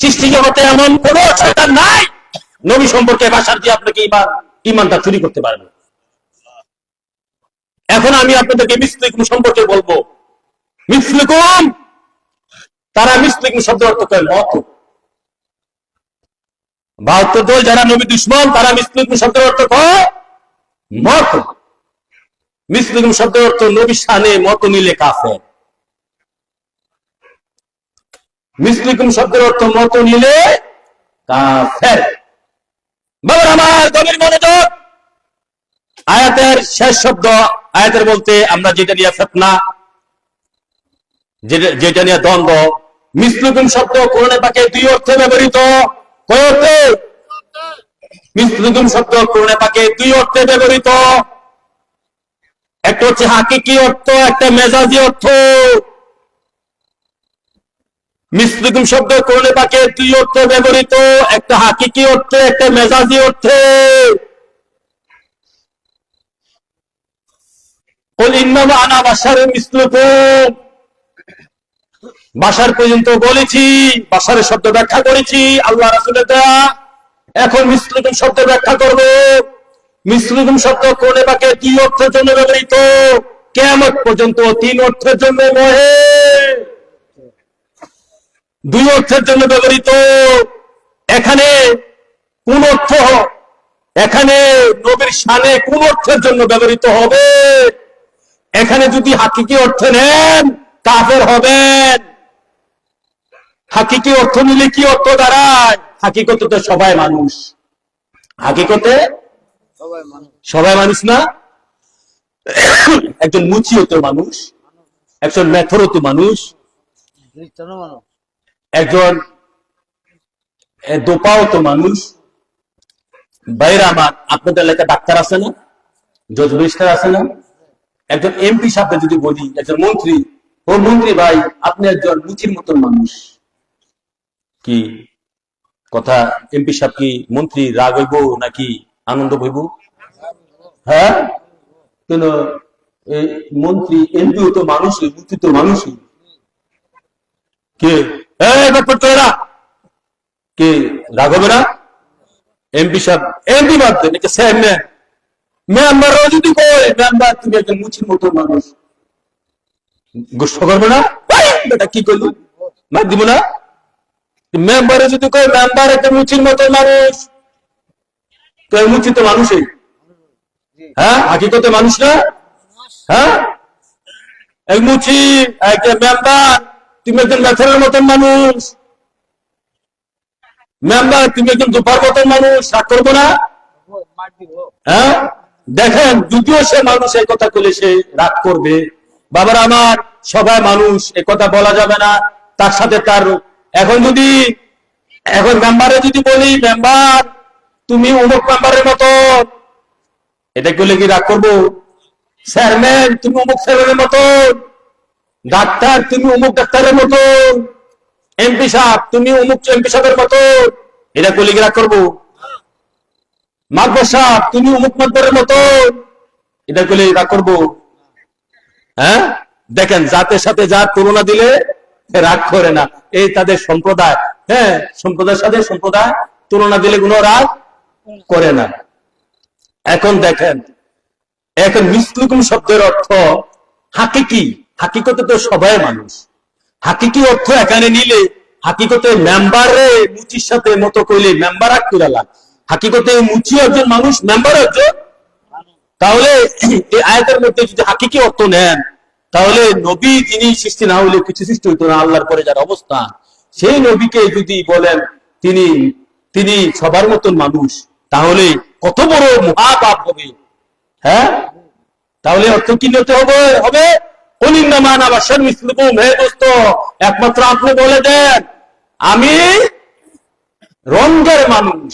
সৃষ্টি জগতে এমন কোন শয়তান নাই নবী সম্পর্কে ভাষার দিয়ে আপনাকে ইমানটা চুরি করতে পারবে। এখন আমি আপনাদেরকে মিসলিকুম সম্পর্কে বলবো। মিসলিকুম, তারা মিসলিকুম শব্দ অর্থ করে মত। 72 দল যারা নবী দুশ্মন, তারা মিসলিকুম শব্দের অর্থ কয় মত। মিসলিকুম শব্দের অর্থ নবী শানে মত নিলে কাফের। মিসলিকুম শব্দের অর্থ মত নিলে কাফের। বাবা আমার গভীর মনোযোগ। আয়াতের শেষ শব্দ, আয়াতের বলতে আমরা যেটা নিয়ে ফিতনা, যেটা নিয়ে দ্বন্দ্ব, মিসলিকুম শব্দ কোরআনে পাকে দুই অর্থে ব্যবহৃত। কয় অর্থে? মিসলিকুম শব্দ কোরআনে পাকে দুই অর্থে ব্যবহৃত। একটা হচ্ছে হাকিকি অর্থ, একটা মেজাজি অর্থ। মিসলিকুম শব্দ কোরআনে পাকে দুই অর্থে ব্যবহৃত, একটা হাকিকি অর্থে, একটা মেজাজি অর্থে। কুল ইন্নামা আনা বাশারুম মিসলুকুম, বাশার পর্যন্ত বলেছি, বাশারের শব্দ ব্যাখ্যা করেছি আল্লাহ রাসূলের দেয়া। এখন মিসলুকুম শব্দ ব্যাখ্যা করব। মিসলুকুম শব্দ কোরআনে পাকে দুই অর্থের জন্য ব্যবহৃত, কিয়ামত পর্যন্ত তিন অর্থের জন্য নহে, দুই অর্থের জন্য ব্যবহৃত। এখানে কোন অর্থ, এখানে নবীর শানে কোন অর্থের জন্য ব্যবহৃত হবে? এখানে যদি হাকিকি অর্থ নেন কাফের হবেন। হাকিকি অর্থ নিলে কি অর্থ দাঁড়ায়? হাকিকতে তো সবাই মানুষ। হাকিকতে সবাই মানুষ না। একজন মুচিও তো মানুষ, একজন মেথরও তো মানুষ, একজন দোপাও তো মানুষ। বাইরে আমার আপনাদের এলাকায় ডাক্তার আছে না, জজ ব্যারিস্টার আছে না? একজন এমপি সাহেব যদি বলি, একজন মন্ত্রী, ও মন্ত্রী ভাই আপনি একজন মুচির মতন মানুষ, কি কথা? এমপি সাহেব কি মন্ত্রী রাগ হইব নাকি আনন্দ হইব? হ্যাঁ, কেন মন্ত্রী এমপিও তো মানুষই, মন্ত্রী তো মানুষই। কে কে রাগ হবে না? এমপি সাহেব, এমপি বাদ দেন, এটা স্যার মেম্বারও যদি কয় মেম্বার তুমি একজন মুচির মতো মানুষ, গোসা করবে না? বেটা কি করলি, মার দিব না? মেম্বারে যদি কয় মেম্বার একটা মুচির মতো মানুষ, তো মুচি তো মানুষই। হ্যাঁ, হাকিকতে মানুষ না? হ্যাঁ, এক মুচি একটা মেম্বার, তুমি একজন মেথরের মতন মানুষ। মেম্বার তুমি একজন দুপার মতন মানুষ, রাগ করবো না? হ্যাঁ, দেখেন যদিও সে মানুষ এই কথা বলে সে রাগ করবে। বাবার আমার সবাই মানুষ, এ কথা বলা যাবে না। তার সাথে তার এখন যদি এখন মেম্বারে যদি বলি মেম্বার তুমি অমুক মেম্বারের মতো, এটা করলে কি রাগ করবো? চেয়ারম্যান তুমি অমুক চেয়ারম্যানের মতো, ডাক্তার তুমি অমুক ডাক্তারের মতো, এমপি সাহেব তুমি অমুক এমপি সাহেবের মতো, এটা করলে কি রাগ করবো? মাদবর সাহেব তুমি অমুক মাদবরের মতো, এটা করলে রাগ করবো? হ্যাঁ, দেখেন জাতের সাথে যার তুলনা দিলে রাগ করে না, এই তাদের সম্প্রদায়। হ্যাঁ, সম্প্রদায়ের সাথে সম্প্রদায় তুলনা দিলে কোনো রাগ করে না। এখন দেখেন, এখন মিসলুকুম শব্দের অর্থ হাকিকি, হাকিকতে তো সবাই মানুষ। হাকিকি অর্থ এখানে নিলে হাকিকতে মেম্বারে মুচির সাথে মতো কইলে মেম্বার আগ কইলা, হাকিকতে মুচি একজন মানুষ, মেম্বার একজন। তাহলে এই আয়াতের মধ্যে যদি হাকিকি অর্থ নেন, তাহলে নবী যিনি সৃষ্টি না হইলে কিছু সৃষ্টি হইতো না, আল্লাহর পরে যার অবস্থান, সেই নবীকে যদি বলেন তিনি তিনি সবার মতন মানুষ, তাহলে কত বড় মহাপাপ হবে। হ্যাঁ, তাহলে অর্থ কি নিতে হবে? হবে একমাত্র আপনি বলে দেন আমি রঙের মানুষ,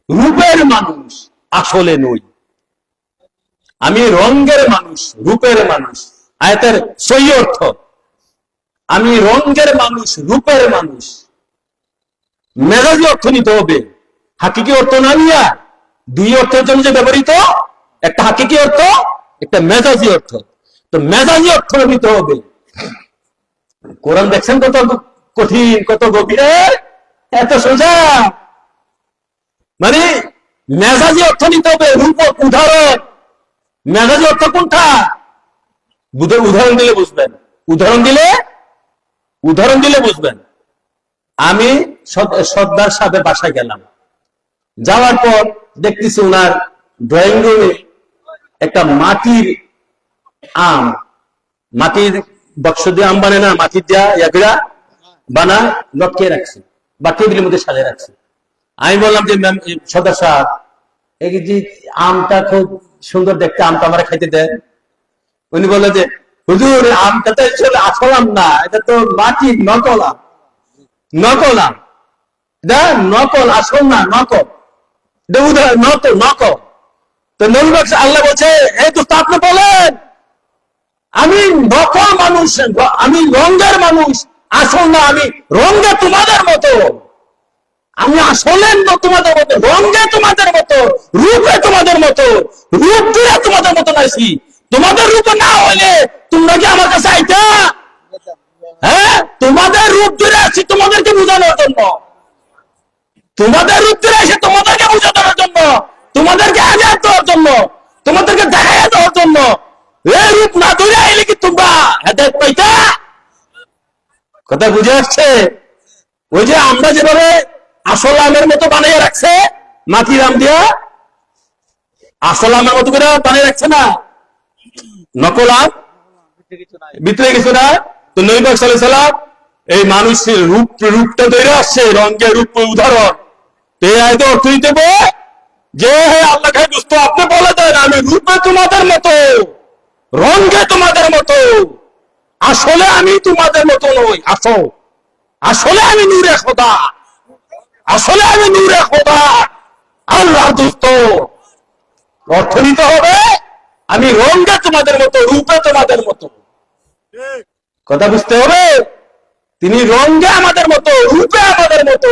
রূপের মানুষ, আসলে নই। আমি রঙের মানুষ, রূপের মানুষ। আয়াতের সহি অর্থ আমি রঙের মানুষ, রূপের মানুষ। মেজাজি অর্থ নিতে হবে, হাকিকি অর্থ না নিয়া। দুই অর্থের জন্য যে ব্যবহৃত, একটা হাকিকি অর্থ, একটা মেজাজি অর্থ। তো মেজাজি অর্থ নিতে হবে। কোরআন দেখছেন কত কঠিন, কত গভীর। এত সোজা? মানে মেজাজি অর্থ নিতে হবে, রূপক উদাহরণ। মেজাজি অর্থ কোনটা? উদাহরণ দিলে বুঝবেন, উদাহরণ দিলে বুঝবেন। আমি সর্দার সাহেবের বাসায় গেলাম, যাওয়ার পর দেখতেছি ওনার ড্রয়িং রুমে একটা মাটির আম, মাটির বক্স দিয়ে আম বানে না, মাটির দিয়া ইয়াকিরা বানা, লটকিয়ে রাখছে বা টেবিলের মধ্যে সাজিয়ে রাখছে। আমি বললাম যে সর্দার সাহেব, এই যে আমটা খুব সুন্দর দেখতে, আমটা আমার খাইতে দেন। উনি বললেন যে হুজুর, আমটা তো আসল আম না, এটা তো মাটির নকল আম। নকল আম, নকল, আসল না, নকল। নকল। তো নবী আল্লাহ বলছে, এই তো আপনি বলেন আমি নকল মানুষ, আমি রঙের মানুষ, আসল না, আমি রঙে তোমাদের মতো। আমি আসলে তোমাদের মতো, রঙে তোমাদের মতো, রূপে তোমাদের মতো, রূপ দিয়ে তোমাদের মতো নাইছি। তোমাদের রূপে না হইলে তোমরা কি আমার কাছে আইতা? হ্যাঁ, তোমাদের রূপ ধরে আসছি তোমাদেরকে বোঝানোর জন্য, তোমাদের রূপ ধরে আসে তোমাদেরকে বোঝানোর জন্য, তোমাদেরকে আঘাত দেওয়ার জন্য, তোমাদেরকে দেখাইয়া দেওয়ার জন্য। এই রূপ না ধরে আইলে কি তোমরা হেদায়েত পাইতা? কথা বুঝে আসছে? ওই যে আমরা যেভাবে আসল আমের মতো বানিয়ে রাখছে, মাটির আম দিয়া আসল আমের মতো করে বানিয়ে রাখছে না, নকল আম ভিতরে কিছু না। তো নবী পাক সাল্লাল্লাহু আলাইহি সাল্লাম এই মানুষের রূপটা তৈরি আসছে, রঙের রূপ উদাহরণ। এই আয়তে অর্থ দিতে যে হে আল্লাহ খাই দোস্ত, আপনি বলে দেন আমি রূপে তোমাদের মতো, রঙে তোমাদের মতো, আসলে আমি তোমাদের মতো নই। আসলে আমি নূরে খোদা, আসলে আমি নূরে খোদা। আল্লাহ দোস্ত অর্থ নিতে হবে আমি রঙে তোমাদের মতো, রূপে তোমাদের মতো। কথা বুঝতে হবে, তিনি রঙে আমাদের মতো, রূপে আমাদের মতো,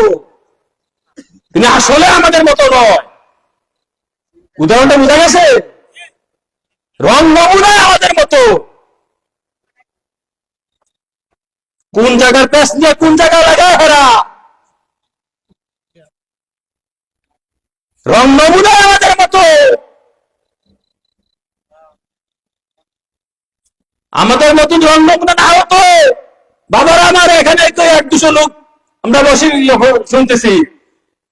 তিনি আসলে আমাদের মতো নয়। উদাহরণটা বোঝা গেছে? রং নমুনায় আমাদের মতো। কোন জায়গার পেস নিয়ে কোন জায়গায় লাগায় হেরা, রং নমুনায় আমাদের মতো। আমাদের মতন রং নমুনা না হতো, বাবারা আমার, এখানে তো 1-200 লোক আমরা বসে শুনতেছি,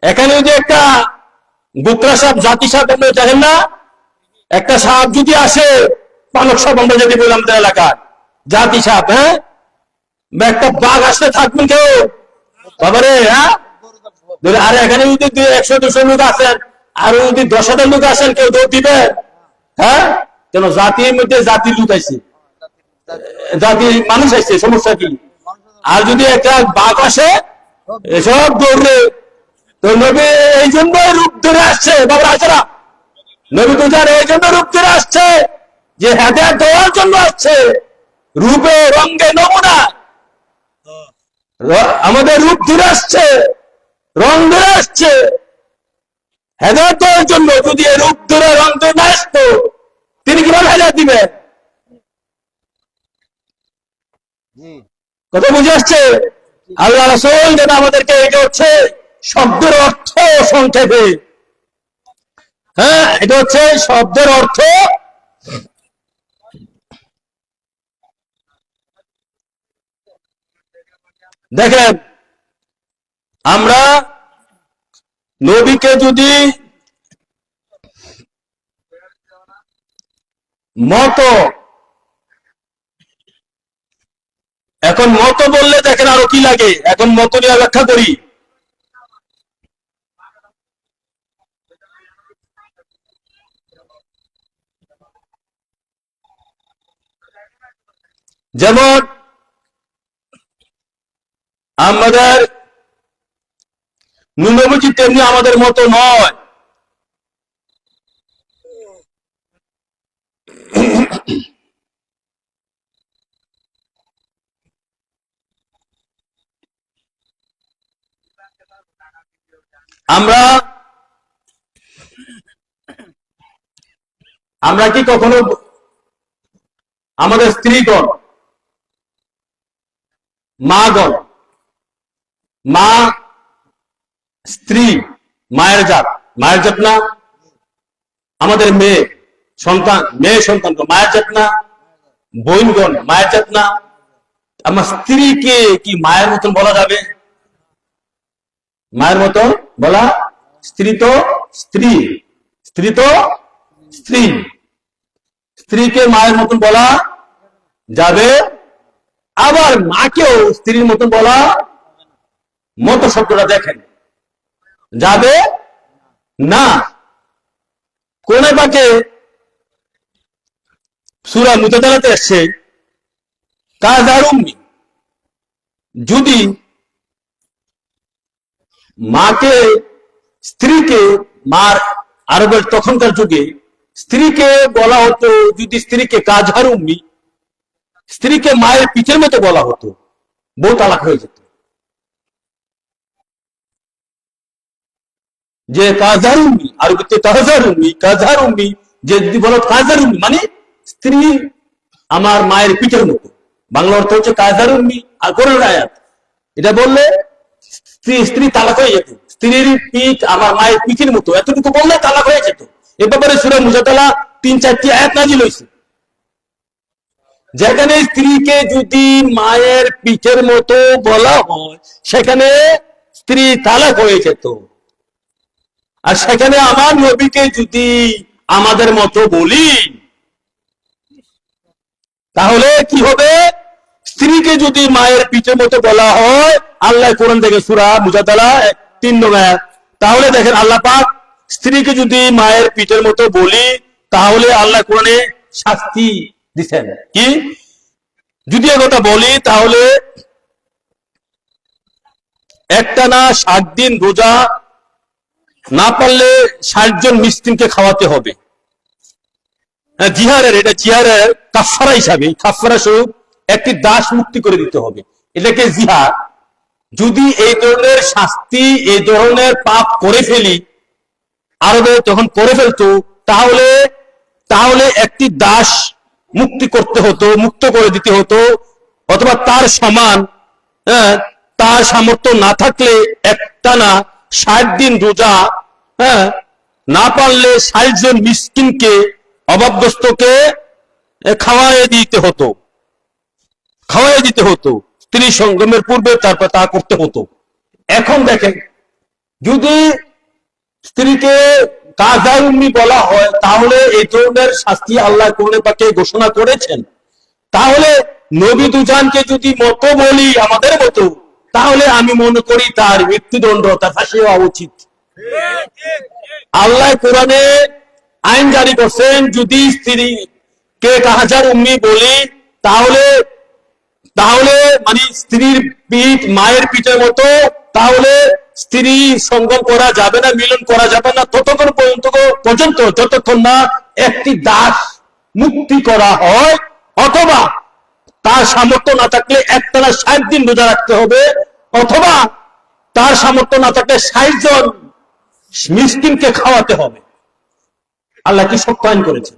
এখানে যদি একটা বুকরা সাপ, জাতি সাপ আমরা দেখেন না, একটা সাপ যদি আসে, পালক সাপ আমরা যদি বললাম এলাকার জাতি সাপ, হ্যাঁ, বা একটা বাঘ আসলে থাকবেন কেউ? বাবারে, হ্যাঁ। আর এখানে যদি 100-200 লোক আসেন, আর যদি 10,000 লোক আসেন, কেউ দৌড় দিবে? হ্যাঁ, কেন? জাতির মধ্যে জাতির লোক আইছে, জাতি মানুষ আইছে, সমস্যা কি? আর যদি একটা বাঘ আসে, এসব দৌড়বে। তো নবী এই জন্য রূপ ধরে আসছে, বাবা আসরা, নবী তো জানে এই জন্য রূপ ধরে আসছে, যে হেদায়েত দেওয়ার জন্য আসছে, রূপে রঙে নমুনা আমাদের রূপ ধরে আসছে, রং ধরে আসছে হেদায়েত দেওয়ার জন্য। যদি এই রূপ ধরে রং ধরে না আসতো, তিনি কিভাবে হেদায়েত দিবেন? কথা বুঝে আসছে? আল্লাহ রাসূল যেন আমাদেরকে, এটা হচ্ছে শব্দের অর্থ সংক্ষেপে, হ্যাঁ, এটা হচ্ছে শব্দের অর্থ। দেখেন, আমরা নবীকে যদি মত, এখন মত বললে দেখেন আরো কি লাগে, এখন মত নিয়ে ব্যাখ্যা করি। যেমন আমাদের নবী তেমনি আমাদের মতো নয়। আমরা আমরা কি কখনো আমাদের স্ত্রীগণ, মাগণ, মা স্ত্রী মায়ের জাত, মায়ের জাত না? আমাদের মেয়ে সন্তান, মেয়ে সন্তান মায়ের জাত না? বোনগণ মায়ের জাত না? আমার স্ত্রীকে কি মায়ের মতন বলা যাবে? মায়ের মতো বলা? স্ত্রী তো স্ত্রী, স্ত্রী তো স্ত্রী, স্ত্রীকে মায়ের মতন বলা যাবে, আবার মাকেও স্ত্রীর মতন বলা, মতো শব্দটা দেখেন, যাবে না। কোন পাকে সূরা মুজাদালাতে এসেছে কাজার উম্মি, যদি মাকে, স্ত্রীকে, মার আরবের তখনকার যুগে স্ত্রীকে বলা হতো, যদি স্ত্রীকে কাজহার উম্মি, স্ত্রীকে মায়ের পিঠের মতো বলা হতো, বউ তালাক হয়ে যেত। যে কাজহার উম্মি, আরবিতে কাজহার উম্মি, কাজহার উম্মি, যে যদি বলো কাজহার উম্মি মানে স্ত্রী আমার মায়ের পিঠের মতো, বাংলা অর্থ হচ্ছে কাজহার উম্মি। আর কোরআন আয়াত এটা বললে স্ত্রী তালাক হয়ে যেত, স্ত্রীর পিঠ আমার মায়ের পিঠের মতো, এতটুকু বললে তালাক হয়ে যেত। এ ব্যাপারে সূরা মুজাদালা 3-4টি আয়াত নাযিল হয়েছে, যেখানে স্ত্রীকে যদি মায়ের পিঠের মতো বলা হয় সেখানে স্ত্রী তালাক হয়ে যেত। আর সেখানে আমার নবীকে যদি আমাদের মতো বলি তাহলে কি হবে? স্ত্রীকে যদি মায়ের পিঠের মতো বলা হয়, আল্লাহ কোরআন থেকে সূরা মুজাদালা 3 নম্বর আয়াত, তাহলে দেখেন আল্লাহ পাক স্ত্রীকে যদি মায়ের পিঠের মতো বলি তাহলে আল্লাহ কোরআনে শাস্তি দিচ্ছেন কি? যদি কথা বলি তাহলে একটানা 60 দিন রোজা না পারলে 60 জন মিসকিনকে খাওয়াতে হবে। জিহারের, এটা জিহারের কাফারা হিসাবে, কাফারা স্বরূপ একটি দাস মুক্তি করে দিতে হবে, এটাকে জিহার। যদি এই ধরনের শাস্তি, এই ধরনের পাপ করে ফেলি, আরবে যখন করে ফেলতো, তাহলে তাহলে একটি দাস মুক্তি করতে হতো, মুক্ত করে দিতে হতো, অথবা তার সমান, তার সামর্থ্য না থাকলে একটানা 60 দিন রোজা, না পারলে 60 জন মিসকিনকে, অভাবগ্রস্তকে খাওয়াইয়ে দিতে হতো, খাওয়াইয়ে দিতে হতো। স্ত্রী সঙ্গমের পূর্বে তারপর তা করতে হতো। এখন দেখেন, যদি স্ত্রীকে কাজার উম্মি বলা হয় তাহলে এই ধরনের শাস্তি আল্লাহ কোরআনে পাকে ঘোষণা করেছেন। তাহলে নবী দুজানকে যদি মতো বলি আমাদের মতো, তাহলে আমি মনে করি তার মৃত্যুদণ্ড, তার ফাঁসি হওয়া উচিত। আল্লাহ কোরআনে আইন জারি করছেন, যদি স্ত্রীকে কাজার উম্মি বলি তাহলে তাহলে মানে স্ত্রীর পিঠ মায়ের পিঠের মতো, তাহলে স্ত্রী সঙ্গম করা যাবে না, মিলন করা যাবে না ততক্ষণ পর্যন্ত যতক্ষণ না একটি দাস মুক্তি করা হয়, অথবা তার সামর্থ্য না থাকলে একটানা 60 দিন রোজা রাখতে হবে, অথবা তার সামর্থ্য না থাকলে 60 জন মিসকিনকে খাওয়াতে হবে। আল্লাহ কি শক্ত আইন করেছে।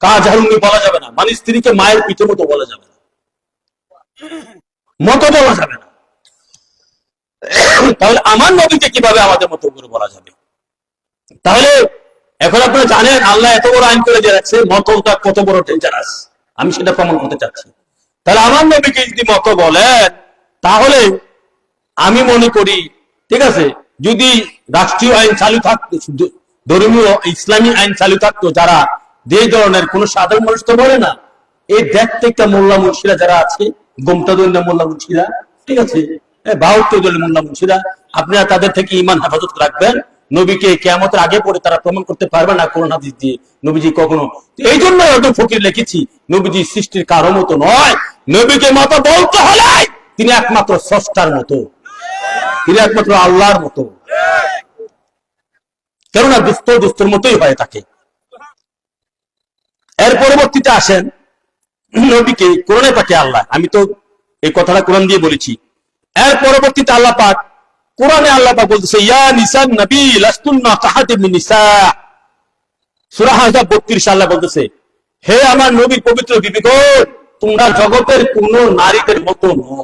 কাজার উম্মি বলা যাবে না, মানে স্ত্রীকে মায়ের পিঠের মতো বলা যাবে না, মতো বলা যাবে না। তাহলে আমার নবীকে কিভাবে আমাদের মতো করে বলা যাবে? তাহলে এখন আপনারা জানেন আল্লাহ এত বড় আইন করে দিয়ে রাখছে, মতটা কত বড় ডেঞ্জারাস, আমি সেটা প্রমাণ করতে চাচ্ছি। তাহলে আমার নবীকে যদি মত বলেন, তাহলে আমি মনে করি ঠিক আছে, যদি রাষ্ট্রীয় আইন চালু থাকতো, ধর্মীয় ইসলামী আইন চালু থাকতো, যারা যে ধরনের কোন সাধারণ মানুষ তো বলে না, এই প্রত্যেকটা মোল্লা মুন্সিরা যারা আছে, গোমটা দৈন্যা মোল্লা মুন্সিরা, ঠিক আছে, 72 দলের মোল্লা মুন্সিরা, আপনারা তাদের থেকে ঈমান হেফাজত রাখবেন। নবীকে কিয়ামতের আগে পরে তারা প্রমাণ করতে পারবে না কোন হাদিস দিয়ে নবীজি কখনো। এই জন্য একদম ফকির লিখেছি, নবীজি সৃষ্টির কারো মতো নয়, নবীকে মতো বলতে হলে তিনি একমাত্র স্রষ্টার মতো, তিনি একমাত্র আল্লাহর মতো, কেননা দুস্থর মতোই হয় তাকে। এর পরবর্তীতে আসেন নবীকে কোরআনে পাকে আল্লাহ, আমি তো এই কথাটা কোরআন দিয়ে বলেছি, এর পরবর্তীতে আল্লাহ পাক কোরআনে আল্লাহ পাক বলতেছে, ইয়া নিসান নবী লাস্তুন্না কাহাতিম মিন নিসা, সূরা আহজাব 32 আল্লাহ বলতেছে, হে আমার নবীর পবিত্র বিবিগণ, তোমরা জগতের কোন নারীদের মতো নও।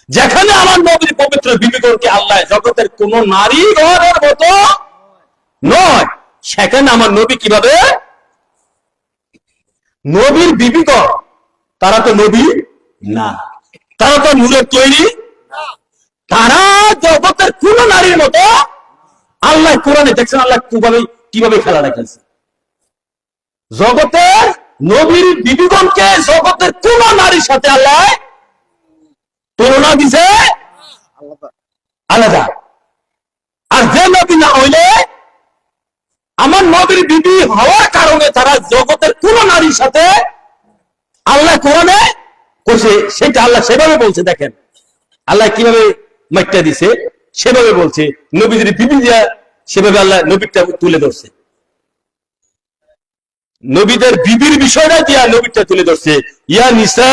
যেখানে আমার নবীর পবিত্র বিবিগণকে আল্লাহ জগতের কোন নারী ঘরের মতো নয়, সেখানে আমার নবী কিভাবে? নবীর বিবিগণ তারা তো নবী না, তারা তো নূরের তৈরি, তারা জগতের কোন নারীর মতো। আল্লাহ কোরআনে দেখছেন আল্লাহ কিভাবে খেলা রেখেছে। জগতের নবীর বিবিগণকে জগতের কোন নারীর সাথে আল্লাহ তুলনা দিছে আলাদা। আর যে নবী না হইলে আমার নবীর বিবি হওয়ার কারণে তারা জগতের কোন নারীর সাথে আল্লাহ কোরআনে কইছে, সেটা আল্লাহ সেভাবে বলছে। দেখেন আল্লাহ কিভাবে মাইকটা দিছে, সেভাবে বলছে। নবীদের বিবি দিয়া সেভাবে আল্লাহ নবীটা তুলে ধরছে, নবীদের বিবির বিষয়টা দিয়া নবীটা তুলে ধরছে। ইয়া নিসা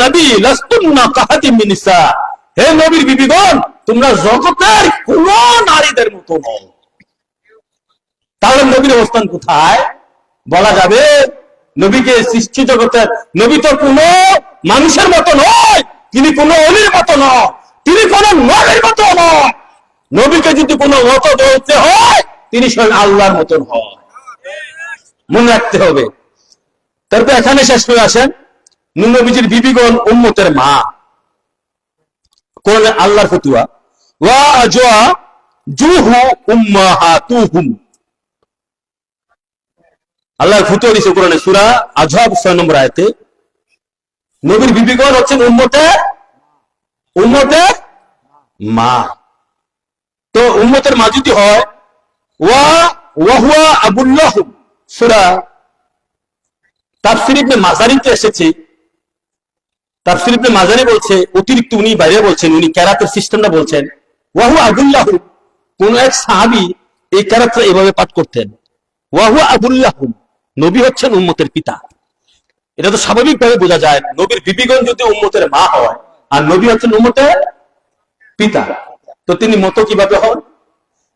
নবী লাস্তুন্না কাহাতিম মিন নিসা, হে নবীর বিবিগণ তোমরা জগতের কোন নারীদের মতো নও। তাহলে নবীর অবস্থান কোথায় বলা যাবে? নবীকে সৃষ্টি জগতের নবী তো কোন মানুষের মতো নয়, তিনি কোন অলির মতো নয়, তিনি কোন নবীর মতো নয়। নবীকে যদি কোনো মতো বলতে হয় তিনি স্বয়ং আল্লাহর মতন হয়, মনে রাখতে হবে। তারপর এখানে শেষ করে আসেন, নবীজির বিবিগণ উম্মতের মা। কোরআনে আল্লাহর ফতুয়া, ওয়া আজওয়াজুহু উম্মাহাতুহুম, আল্লাহর ফতুয়া দিয়েছে কোরআনে সূরা আযহাব 6 নম্বর আয়াতে। নবীর বিবিগণ হচ্ছেন উম্মতের মা। তো উম্মতের মা যদি হয়, ওয়া হুয়া আবুল্লাহ, সূরা তাফসীর ইবনে মাজারিতে এসেছে। তাফসীর ইবনে মাজারি বলছে, অতিরিক্ত উনি বাইরে বলছেন, উনি কেরাতের সিস্টেমটা বলছেন। ওয়া হুয়া আবুল্লাহ, কোন এক সাহাবী এই কেরাতটা এভাবে পাঠ করতেন, ওয়া হুয়া আবুল্লাহ, নবী হচ্ছেন উম্মতের পিতা। এটা তো স্বাভাবিকভাবে বোঝা যায়, নবীর বিবিগণ যদি উম্মতের মা হয় আর নবী হচ্ছেন উম্মতের পিতা, তো তিনি মতো কিভাবে হন?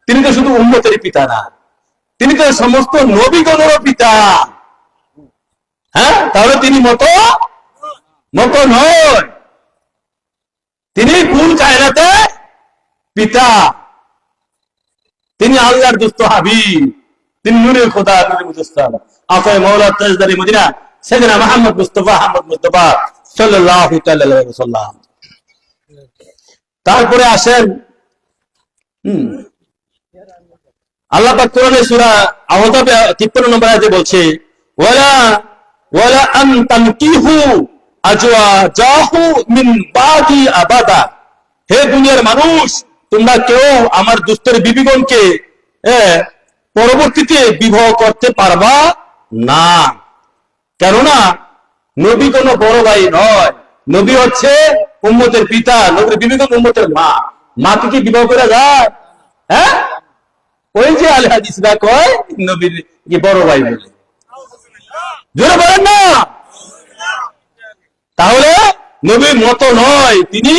তিনি তো শুধু উম্মতের পিতা না, তিনি তো সমস্ত নবীগণেরও পিতা। হ্যাঁ, তাহলে তিনি মতো নয়, তিনি কুল কায়নাতে পিতা, তিনি আল্লাহর দুস্থ হাবিব, তিনি নূরে খোদা, নূরে মুজাসসাম, আসায় মাওলা তাজদারি মদিনা সাইয়েদনা মুহাম্মদ মুস্তাফা সাল্লাল্লাহু তাআলা আলাইহি ওয়াসাল্লাম। তারপরে আসেন আল্লাহ পাক কোরআনে সূরা আহজাব 53 নম্বর আয়াতে বলছে, ওয়ালা আন তানকিহু আজওয়াজাহু মিন বাদি আবাদা, হে দুনিয়ার মানুষ তোমরা কেউ আমার দুস্থের বিবিগণকে পরবর্তীতে বিবাহ করতে পারবা না। কেননা নবী কোনো বড় ভাই নয়, নবী হচ্ছে উম্মতের পিতা, নবীর বিবিগণ উম্মতের মা। মাকে কি বিবাহ করা যায়? হ্যাঁ, ওই যে আল হাদিসরা কয় নবীর কি বড় ভাই বলে, জোরে বলেন না। তাহলে নবীর মতো নয়, তিনি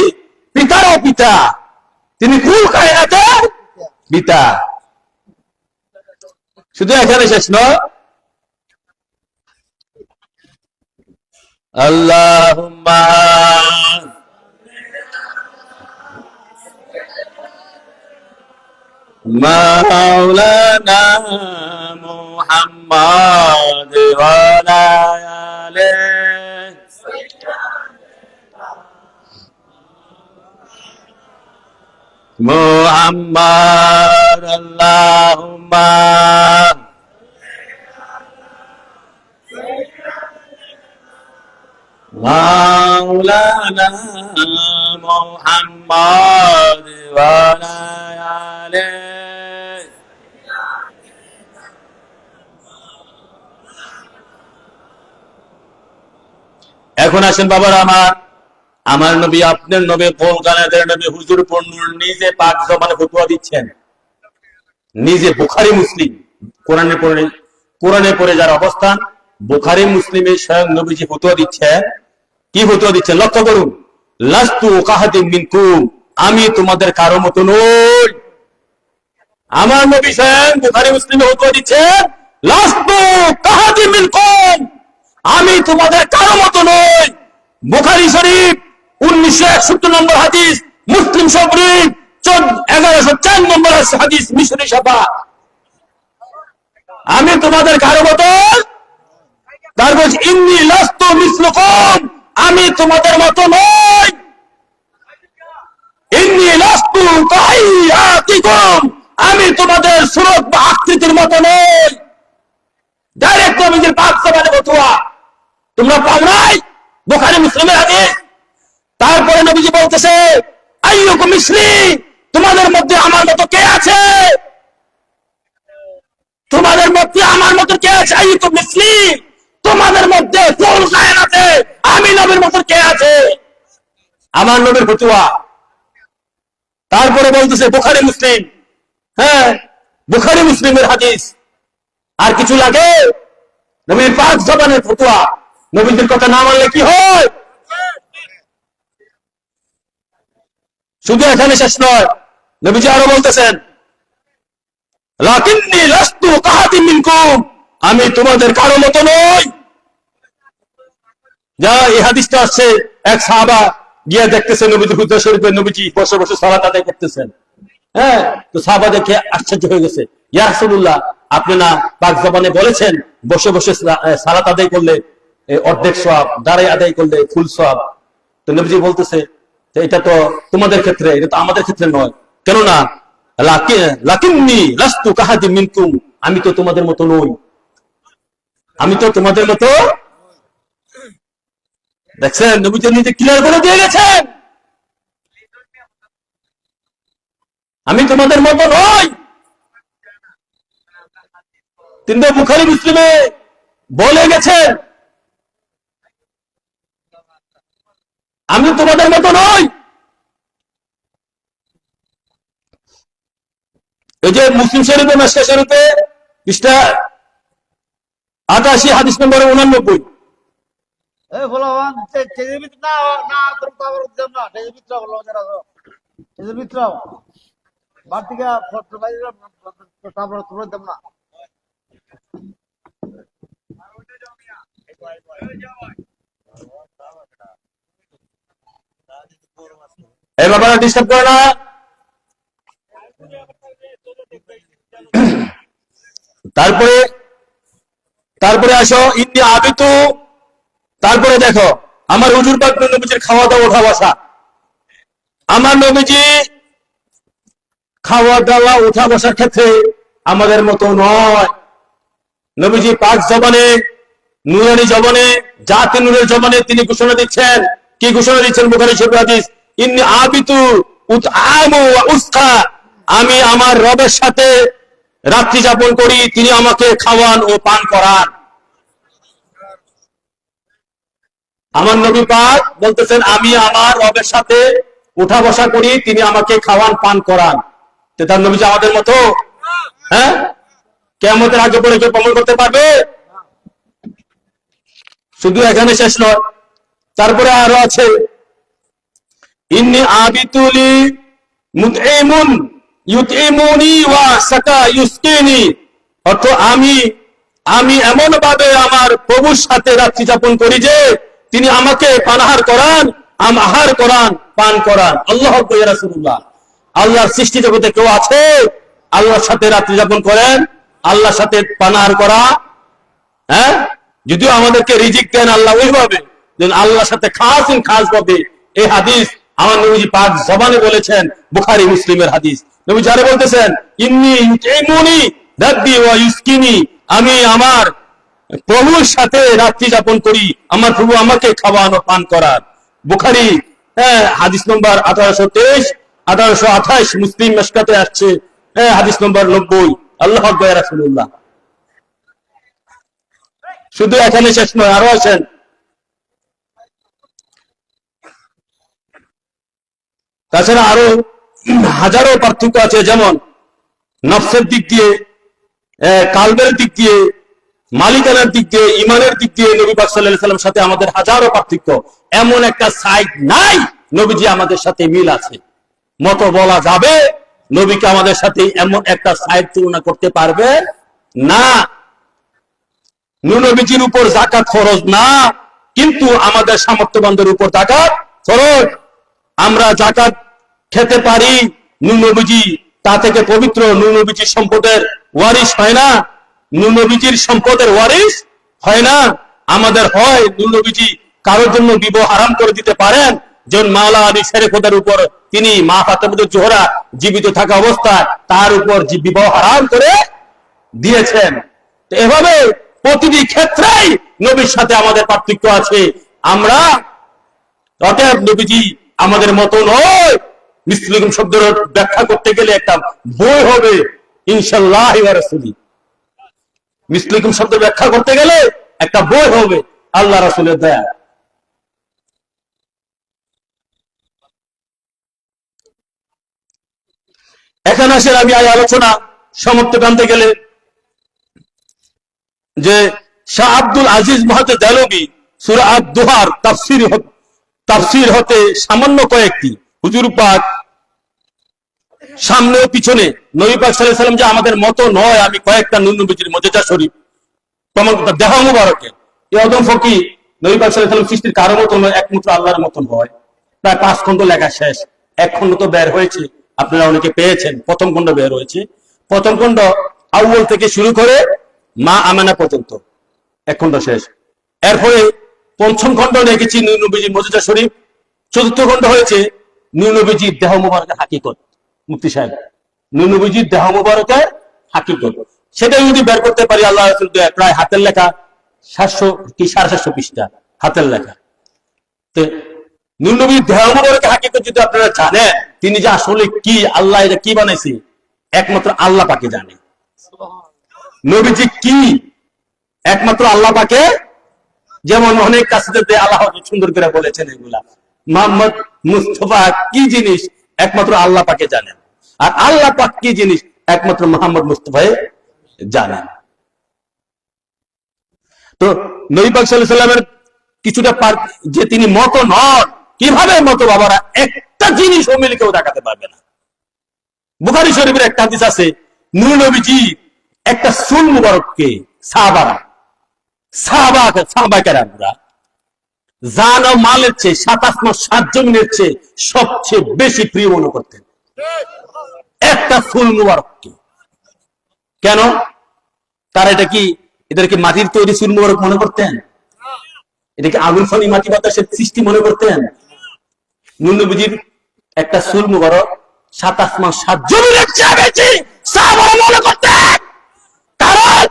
পিতারও পিতা, তিনি কুল কায়নাতের পিতা। শুধু এখানে শেষ নয়, আল্লাহুম্মা মাওলানা মুহাম্মদ ওয়া আলা আলিহি মুহাম্মদ, আল্লাহুম্মা মাওলানা মুহাম্মদ ওয়া আলা আলিহি। এখন আসেন বাবারা আমার নবী, আপনার নবী, কোলকানাদের নবী হুজুর পন্নুর নিজে পাক জবানে ফতোয়া দিচ্ছেন, নিজে বুখারী মুসলিম কোরআনে পড়ে যার অবস্থান, বুখারী মুসলিমে স্বয়ং নবীজি ফতোয়া দিচ্ছেন। কি ফতোয়া দিচ্ছেন লক্ষ্য করুন, লাস্তু কাহাতিম মিনকুম, আমি তোমাদের কারো মতো নই। আমার নবী স্বয়ং বুখারী মুসলিমে ফতোয়া দিচ্ছেন, লাস্তু কাহাতিম মিনকুম, আমি তোমাদের কারো মতো নই। বুখারী শরীফ 1961 নম্বর হাদিস, মুসলিম শরীফ 1104 নম্বর হাদিস, মিশরি ছাপা। আমি তোমাদের কারো মতো, তার বলছি ইন্নী লাস্তু মিসলুকুম, আমি তোমাদের মতো নই। ইন্নী লাস্তু কাহাইয়াতিকুম, আমি তোমাদের সুরত বা আকৃতির মতো নই। ডাইরেক্ট নবীজির পাক জবানে ফতোয়া, তোমরা পাও নাই? বুখারী মুসলিমের হাদিস। তারপরে নবীজি বলতেছে আইয়ুকুম মিসলি, তোমাদের মধ্যে আমার মতো কে আছে? তোমাদের মধ্যে আমার মতো কে আছে? আইয়ুকুম মিসলি, তোমাদের মধ্যে কুল কায়নাতে আমি নবীর মতো কে আছে? আমার নবীর ফতোয়া। তারপরে বলতেছে বুখারী মুসলিম, হ্যাঁ বুখারী মুসলিমের হাদিস। আর কিছু লাগে? নবীর পাক জবানের ফতোয়া। নবীদের কথা না মানলে কি হয়? শুধু এখানে শেষ নয়, নবীজি আরো বলতেছেন লাকিন্নী লাস্তু কাহাদিন মিনকুম, আমি তোমাদের কারো মতো নই। যা এই হাদিসটা আসছে, এক সাহাবা গিয়ে দেখতেছে নবীজি হুজরা শরীফে নবীজি বসে বসে সালাত আদায় করতেছেন। হ্যাঁ, তো সাহাবা দেখে আশ্চর্য হয়ে গেছে, ইয়া রাসূলুল্লাহ, আপনি না পাক জবানে বলেছেন বসে বসে সালাত আদায় করলে অর্ধেক সওয়াব, দাঁড়ায় আদায় করলে ফুল সওয়াব। তো নবীজি বলতেছে এটা তো তোমাদের ক্ষেত্রে, এটা তো আমাদের ক্ষেত্রে নয়। কেননা লাকিন্নী লাস্তু কাহাদিন মিনকুম, আমি তো তোমাদের মতো নই। আমি তো তোমাদের মতো। দেখছেন, নবীজি নিজে ক্লিয়ার করে দিয়ে গেছেন, আমি তোমাদের মতো নই। তিনি তো বুখারী মুসলিমে বলে গেছেন আমি তোমাদের মতো নই। এই যে মুসলিম শরীফে মেশকা শরীফে পৃষ্ঠা 88 হাদিস নম্বর 89। এই ফলাফল তেজের ভিতর না না তোর তো আবার উদ্যম না তেজের ভিতর হলো যারা তেজের ভিতর বার থেকে ফটো বাইরে তারপর তোর উদ্যম না এই বাবারা ডিস্টার্ব করে না। তারপরে তারপরে আসো ইন্নি আবিতু। তারপরে দেখো আমার হুজুর পাক নবীজির খাওয়া দাওয়া ওঠা বসা। আমার নবীজি খাওয়া দাওয়া উঠা বসার ক্ষেত্রে আমাদের মতো নয়। নবীজি পাক জবানে, নুরানি জবানে, জাতি নূরের জবানে তিনি ঘোষণা দিচ্ছেন। কি ঘোষণা দিচ্ছেন? বুখারী শরীফ হাদিস, ইন্নী আবিতু উতআমু ওয়া উসকা, আমি আমার রবের সাথে রাত্রি যাপন করি, তিনি আমাকে খাওয়ান ও পান করান। আমার নবী পাক বলতেছেন আমি আমার রবের সাথে উঠা বসা করি, তিনি আমাকে খাওয়ান পান করান। তো তার নবীজি আমাদের মতো? হ্যাঁ, কিয়ামতের আগে পরে কেউ প্রমাণ করতে পারবে? শুধু এখানে শেষ নয়, তারপরে আরো আছে ইন্নী আবিতুলি মুতঈমুন ইউতঈমুনি ওয়া সাকা ইউসকিনি, অর্থ আমি এমন ভাবে আমার প্রভুর সাথে রাত্রি যাপন করি যে তিনি আমাকে পানাহার করান, আহার করান, পান করান। আল্লাহু আকবার। ইয়া রাসূলুল্লাহ, আল্লাহর সৃষ্টি জগতে কেউ আছে আল্লাহর সাথে রাত্রি যাপন করেন, আল্লাহর সাথে পানাহার করা? হ্যাঁ, যদিও আমাদেরকে রিজিক দেন আল্লাহ ওইভাবে, আল্লাহর সাথে খাস ভাবে। এই হাদিস আমার নবীজি পাক জবানে বলেছেন, বুখারী মুসলিমের হাদিস। নবী যারা বলতেছেন ইন্নী ইউতঈমুনি রাব্বি ওয়া ইউসকিনি, আমি আমার প্রভুর সাথে রাত্রি যাপন করি, আমার প্রভু আমাকে খাওয়ান ও পান করান। বুখারী হাদিস নম্বর 1823, 1828, মুসলিম মেশকাতে আসছে হাদিস নম্বর 90। আল্লাহু আকবার। ইয়া রাসূলুল্লাহ, শুধু এখানে শেষ নয়, আরো আছেন। তাছাড়া আরো হাজারো পার্থক্য আছে, যেমন নফসের দিক দিয়ে, কালবের দিক দিয়ে, মালিকানার দিক দিয়ে, ইমানের দিক দিয়ে নবী পাক সাল্লাল্লাহু আলাইহি ওয়াসাল্লামের সাথে আমাদের হাজারো পার্থক্য। এমন একটা সাইড নাই নবীজি আমাদের সাথে মিল আছে মতো বলা যাবে। নবীকে আমাদের সাথে এমন একটা সাইড তুলনা করতে পারবে না। নবীজির উপর যাকাত ফরজ না, কিন্তু আমাদের সামর্থ্যবানদের উপর জাকাত ফরজ। আমরা জাকাত খেতে পারি, নূহ নবীজি তা থেকে পবিত্র, নূহ নবীজির সম্পদের ওয়ারিস হয় না, নূহ নবীজির সম্পদের ওয়ারিস হয় না। আমাদের হয় নূহ নবীজি কারোর জন্য বিবাহ হারাম করে দিতে পারেন, যেমন মাওলা আলী শেরেফদের উপর তিনি মা ফাতেমাতুজ জোহরা জীবিত থাকা অবস্থায় তার উপর বিবাহ হারাম করে দিয়েছেন। তো এভাবে প্রতিটি ক্ষেত্রেই নবীর সাথে আমাদের পার্থক্য আছে। আমরা অতএব নবীজি আমাদের মতো নয়। মুসলিম শব্দের ব্যাখ্যা করতে গেলে একটা বই হবে, ইনশাআল্লাহ ওয়া রাসূলি। মুসলিম শব্দ ব্যাখ্যা করতে গেলে একটা বই হবে, আল্লাহ রাসূলের দয়া। এখানে আসেন আমি এই আলোচনা সমাপ্ত টানতে গেলে যে শাহ আব্দুল আজিজ মুহাদ্দিস দেহলভী সূরা আদ-দুহার তাফসীর হতে সামান্য কয়েকটি, হুজুর পাক সামনে ও পিছনে, নবী পাক সাল্লাল্লাহু আলাইহি ওয়াসাল্লাম যে আমাদের মতো নয়, আমি কয়েকটা নূহ নবীজির মুজিজা শরীফ প্রমাণ দেহ মুবারকে এই অদম ফকির নবী পাক সাল্লাল্লাহু আলাইহি ওয়াসাল্লাম সৃষ্টির কারো মতো নয়, একমাত্র আল্লাহর মতন হয়। প্রায় 5 খন্ড লেখা শেষ, 1 খন্ড তো বের হয়েছে, আপনারা অনেকে পেয়েছেন। প্রথম খন্ড বের হয়েছে, প্রথম খন্ড আউয়াল থেকে শুরু করে মা আমানা পর্যন্ত 1 খন্ড শেষ। এরপরে পঞ্চম খন্ড লিখেছি নূহ নবীজির মুজিজা শরীফ, চতুর্থ খন্ড হয়েছে নূহ নবীজির দেহ মুবারকের হাকিকত। মুফতি সাহেব, নূহ নবীজির দেহ মুবারকের হাকিকত, সেটা যদি বের করতে পারি আল্লাহ রাসূল দয়া, প্রায় হাতের লেখা 700 কি 750 পৃষ্ঠা হাতের লেখা। তো নূহ নবীর দেহ মুবারকের হাকিকত যদি আপনারা জানেন, তিনি যে আসলে কি, আল্লাহ এটা কি বানাইছে, একমাত্র আল্লাহ পাকে জানে। নবীজি কি একমাত্র আল্লাহ পাকে, যেমন অনেক কাছে আল্লাহ সুন্দর করে বলেছেন এগুলা। মোহাম্মদ মুস্তাফা কি জিনিস একমাত্র আল্লাহ পাকে জানেন, আর আল্লাহ পাক কি জিনিস একমাত্র মোহাম্মদ মুস্তাফা জানেন। তো নবী পাক সাল্লাল্লাহু আলাইহি ওয়াসাল্লামের কিছুটা যে তিনি মত নন, কিভাবে মত বাবারা, একটা জিনিস মিলে কেউ দেখাতে পারবে না। বুখারী শরীফের একটা হাদিস আছে, নূহ নবীজি একটা চুল মুবারককে সাহাবাকেরামরা জান ও মালের চেয়ে 7 আসমান 7 জমিনের চেয়ে সবচেয়ে বেশি প্রিয় মনে করতেন একটা চুল মুবারককে। কেন? তারা এদেরকে মাটির তৈরি চুল মুবারক মনে করতেন? এটাকে আগুন ফানি মাটি বাতাসের সৃষ্টি মনে করতেন? নূহ নবীজির একটা চুল মুবারক 7 আসমান 7 জমিনের চেয়ে বেশি সাহাবারা মনে করতেন, কারণ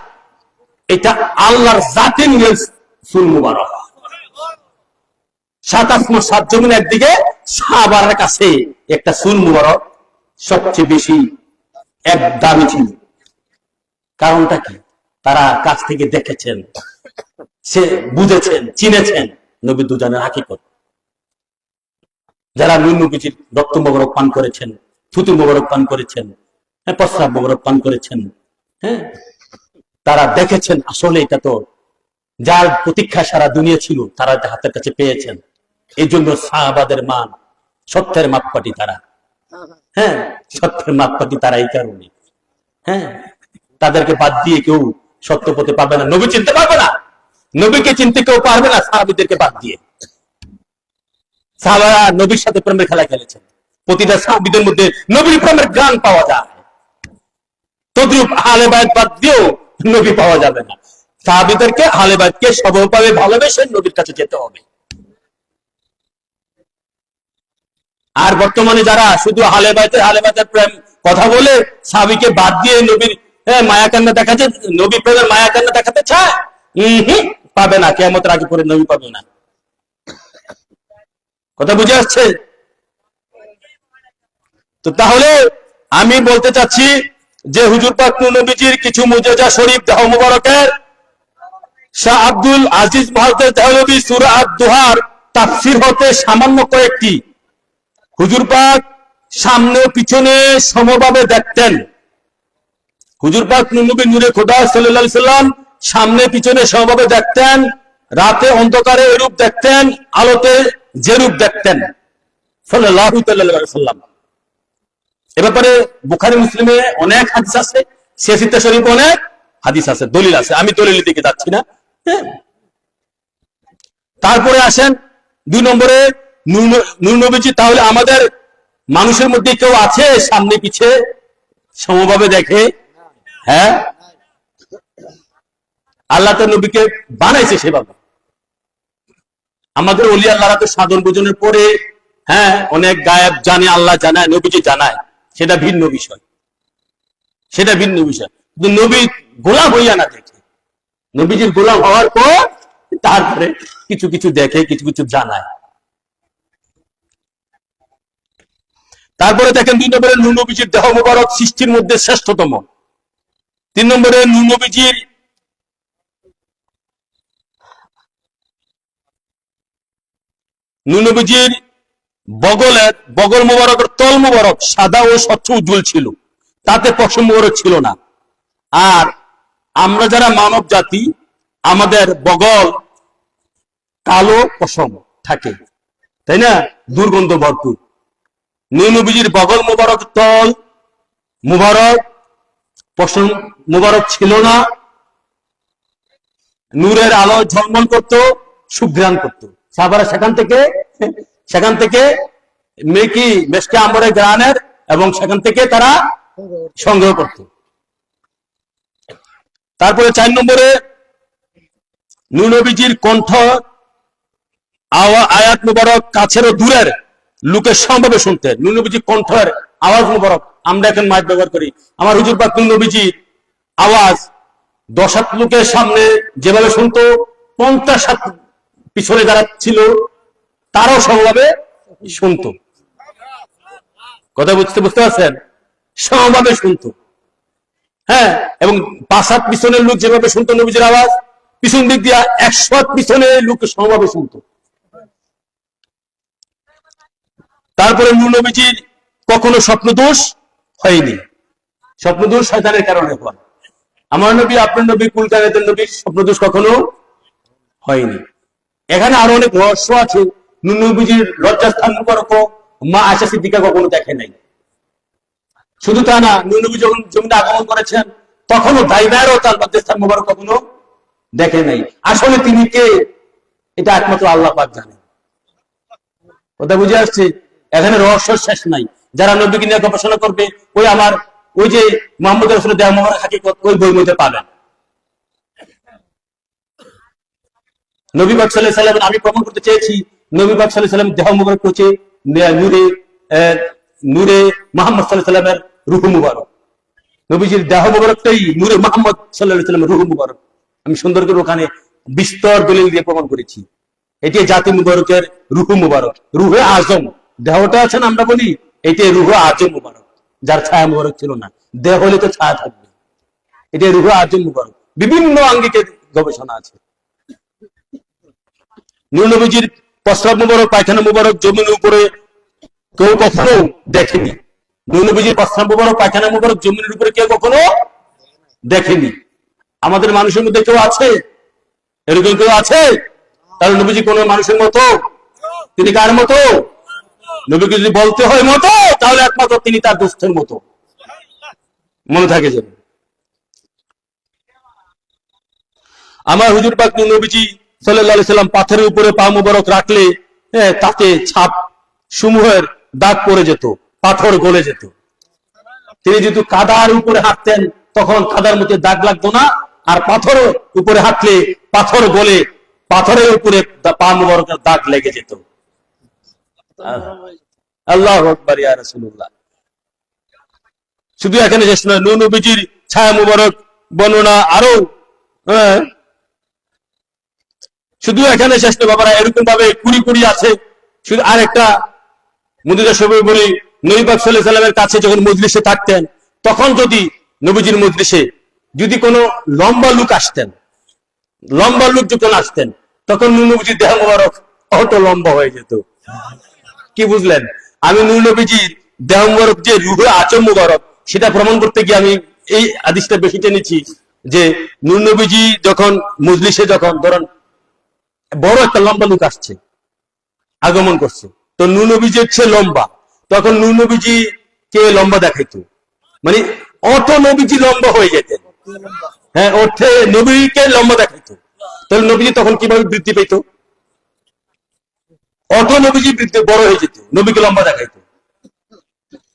এটা আল্লাহর জাতের চুল মুবারক। 7 আসমান 7 জমিন একদিকে, সাহাবার কাছে একটা চুল মুবারক সবচেয়ে বেশি এক দামি ছিল। কারণটা কি? তারা কাছ থেকে দেখেছেন, সে বুঝেছেন, চিনেছেন নবী দুজনের হাকিকত। যারা নূহ নবীজির রক্ত মোবারক পান করেছেন, থুতু মোবারক পান করেছেন, প্রস্রাব মোবারক পান করেছেন, হ্যাঁ, তারা দেখেছেন আসলে এটা তো যার প্রতীক্ষা সারা দুনিয়া ছিল, তারা হাতের কাছে পেয়েছেন। এই জন্য সাহাবাদের মান, সত্যের মাপকাঠি তারা, হ্যাঁ, সত্যের মাপকাঠি তারা। এই কারণে, হ্যাঁ, তাদেরকে বাদ দিয়ে কেউ সত্য পথে পাবে না, নবী চিনতে পারবে না, নবীকে চিনতে কেউ পারবে না সাহাবীদেরকে বাদ দিয়ে। সাহাবারা নবীর সাথে প্রেমের খেলা খেলেছেন, প্রতিটা সাহাবীদের মধ্যে নবীর প্রেমের গান পাওয়া যায়। তদ্রূপ আহলে বায়ত বাদ দিয়েও নবী পাওয়া যাবে না। সাহাবীদেরকে, আহলে বায়তকে সর্বভাবে ভালোবেসে নবীর কাছে যেতে হবে। আর বর্তমানে যারা শুধু আহলে বায়তের প্রেম কথা বলে সাহাবীকে বাদ দিয়ে নবীর মায়া কান্না দেখাচ্ছে, নবী প্রেমের মায়া কান্না দেখাতে চায়, পাবে না, কিয়ামতের আগে পরে নবী পাবে না। কথা বুঝে আসছে? তো তাহলে আমি বলতে চাচ্ছি যে হুজুর পাক নবীজির কিছু মুজিজা শরীফ দেহ মুবারকের শাহ আব্দুল আজিজ মুহাদ্দিস দেহলভী সূরা আদ-দুহার তাফসীর হতে সামান্য কয়েকটি, হুজুর পাক সামনে পিছনে সমভাবে দেখতেন। হুজুর পাক নবী নূরে খোদা সাল্লাল্লাহু আলাইহি সাল্লাম সামনে পিছনে সমভাবে দেখতেন, রাতে অন্ধকারে এরূপ দেখতেন, আলোতে যেরূপ দেখতেন সাল্লাল্লাহু আলাইহি সাল্লাম। এ ব্যাপারে বুখারী মুসলিমে অনেক হাদিস আছে, সিয়াসিতে শরীফ অনেক হাদিস আছে, দলিল আছে। আমি দলিলের দিকে যাচ্ছি না। তারপরে আসেন 2 নম্বরে নূর নবীজি। তাহলে আমাদের মানুষের মধ্যে কেউ আছে সামনে পিছে সমভাবে দেখে? হ্যাঁ, আল্লাহ তো নবীকে বানাইছে সেভাবে। আমাদের ওলি আল্লাহরা তো সাধন ভোজনের পরে হ্যাঁ অনেক গায়েব জানে, আল্লাহ জানায়, নবীজি জানায়, সেটা ভিন্ন বিষয়, সেটা ভিন্ন বিষয়। কিন্তু নবী গোলাম হইয়া না দেখে, নবীজির গোলাম হওয়ার পর তারপরে কিছু কিছু দেখে, কিছু কিছু জানায়। তারপরে দেখেন 2 নম্বরে নূর নবীজির দেহ মুবারক সৃষ্টির মধ্যে শ্রেষ্ঠতম। 3 নম্বরে নূর নবীজির বগল মুবারকের তল মুবারক সাদা ও স্বচ্ছ উজ্জ্বল ছিল, তাতে পশম মুবারক ছিল না। আর আমরা যারা মানব জাতি, আমাদের বগল কালো পশম থাকে, তাই না, দুর্গন্ধ ভরপুর। নূর নবীজির বগল মুবারক তল মুবারক পশম মুবারক ছিল না, নূরের আলো ঝলমল করত, সুঘ্রাণ করত। সাহাবারা সেখান থেকে মেশকে আম্বরের গ্রানের এবং সেখান থেকে তারা সংগ্রহ করত। তারপরে 4 নম্বরে নূর নবীজির কণ্ঠ আয়াত মুবারক কাছের ও দূরের লোকের সম্ভাবে শুনতেন। নূর নবীজির কণ্ঠের আওয়াজ মুবারক, আমরা এখন মাইক ব্যবহার করি, আমার হুজুর পাক নূর নবীজির আওয়াজ 10 লোকের সামনে যেভাবে শুনতো, 50 পিছনে যারা ছিল তারাও সমভাবে শুনতো। কথা বুঝতে পারছেন? সমভাবে শুনতো। হ্যাঁ, এবং 5 পিছনের লোক যেভাবে শুনতো নবীজির আওয়াজ, পিছন দিক দিয়া 100 পিছনে লোক সমভাবে শুনতো। তারপরে নূর নবীজির কখনো স্বপ্নদোষ হয়নি। স্বপ্নদোষ শয়তানের কারণে হয়। আমার নবী, আপনার নবী, কুল কায়নাতের নবীর স্বপ্নদোষ কখনো হয়নি। এখানে আরো অনেক রহস্য আছে। নূর নবীজির লজ্জাস্থান মুবারক মা আয়েশা সিদ্দিকা কখনো দেখে নাই। শুধু তা না, নূর নবী যখন জমিনে আগমন করেছেন তখনও দাইবারও তার লজ্জাস্থান মুবারক কখনো দেখে নাই। আসলে তিনি কে, এটা একমাত্র আল্লাহ পাক জানেন। কথা বুঝে আসছে? এখানে রহস্য শেষ নাই। যারা নবীকে নিয়ে গবেষণা করবে, ওই যে মুহাম্মদ রাসূলের দেহ মুবারক হাকিকত ওই বই মধ্যে পাবেন। নবী পাক সাল্লাল্লাহু আলাইহি ওয়াসাল্লাম, আমি প্রমাণ করতে চেয়েছি, নবী পাক সাল্লাল্লাহু আলাইহি ওয়াসাল্লাম দেহ মুবারক হচ্ছে নূরে মুহাম্মদ সাল্লাল্লাহু আলাইহি ওয়াসাল্লামের রূহ মুবারক। নবীজির দেহ মুবারকটাই নূরে মুহাম্মদ সাল্লাল্লাহু আলাইহি ওয়াসাল্লামের রূহ মুবারক। আমি সুন্দর করে ওখানে বিস্তর দলিল দিয়ে প্রমাণ করেছি। এটি জাতি মুবারকের রূহ মুবারক, রূহে আজম। দেহটা আছেন আমরা বলি, এটাই রূহ আজম মুবারক, যার ছায়া মুবারক ছিল না। দেহ হলে তো ছায়া থাকবে, এটাই রূহ আজম মুবারক। বিভিন্ন আঙ্গিকে গবেষণা আছে। নূর নবীজির প্রস্রাব মুবারক, পায়খানা মুবারক জমিনের উপরে কেউ কখনো দেখেনি। নূর নবীজির প্রস্রাব মুবারক, পায়খানা মুবারক জমিনের উপরে কেউ কখনো দেখেনি। আমাদের মানুষের মধ্যে কেউ আছে? এরকম কেউ আছে? তাহলে নবীজি কোন মানুষের মতো? তিনি কার মতো? নবীকে যদি বলতে হয় মতো, তাহলে একমাত্র তিনি তার দোস্তের মতো। মনে থাকে যেন। আমার হুজুর পাক নবীজি সাল্লাল্লাহু আলাইহি সাল্লাম পাথরের উপরে পা মুবারক রাখলে তাতে ছাপ সমূহের দাগ পড়ে যেত, পাথর গলে যেত। তিনি যদি কাদার উপরে হাঁটতেন তখন কাদার মধ্যে দাগ লাগতো না, আর পাথরের উপরে হাঁটলে পাথর গলে পাথরের উপরে পা মুবারকের দাগ লেগে যেত। আল্লাহু আকবার, ইয়া রাসূলুল্লাহ। শুধু এখানে শেষ নয়, নূর নবীজির ছায়া মুবারক বর্ণনা আরো, শুধু এখানে শেষ নয় বাবারা, এরকম ভাবে কুড়ি কুড়ি আছে। শুধু আরেকটা মুদিদা সবাই বলি, নবী পাক সাল্লাল্লাহু আলাইহি সাল্লামের কাছে যখন মজলিসে থাকতেন, তখন যদি নবীজির মজলিসে যদি কোনো লম্বা লোক আসতেন, লম্বা লোক যখন আসতেন, তখন নূর নবীজির দেহ মুবারক অত লম্বা হয়ে যেত। কি বুঝলেন? আমি নূর নবীজির দেহ মুবারক যে রূহে আজম মুবারক, সেটা প্রমাণ করতে গিয়ে আমি এই হাদিসটা বেশি টেনেছি যে নূর নবীজি যখন মজলিসে, যখন ধরেন বড় একটা লম্বা লোক আসছে, আগমন করছে, তো নূর নবীজি হচ্ছে লম্বা, তখন নূর নবীজি কে লম্বা দেখাইতো, মানে অত নবীজি লম্বা হয়ে যেতেন। হ্যাঁ, অর্থে নবীকে লম্বা দেখাইতো। তাহলে নবীজি তখন কিভাবে বৃদ্ধি পেত? অটো নবীজি বৃদ্ধি বড় হয়ে যেত, নবীকে লম্বা দেখাইতো।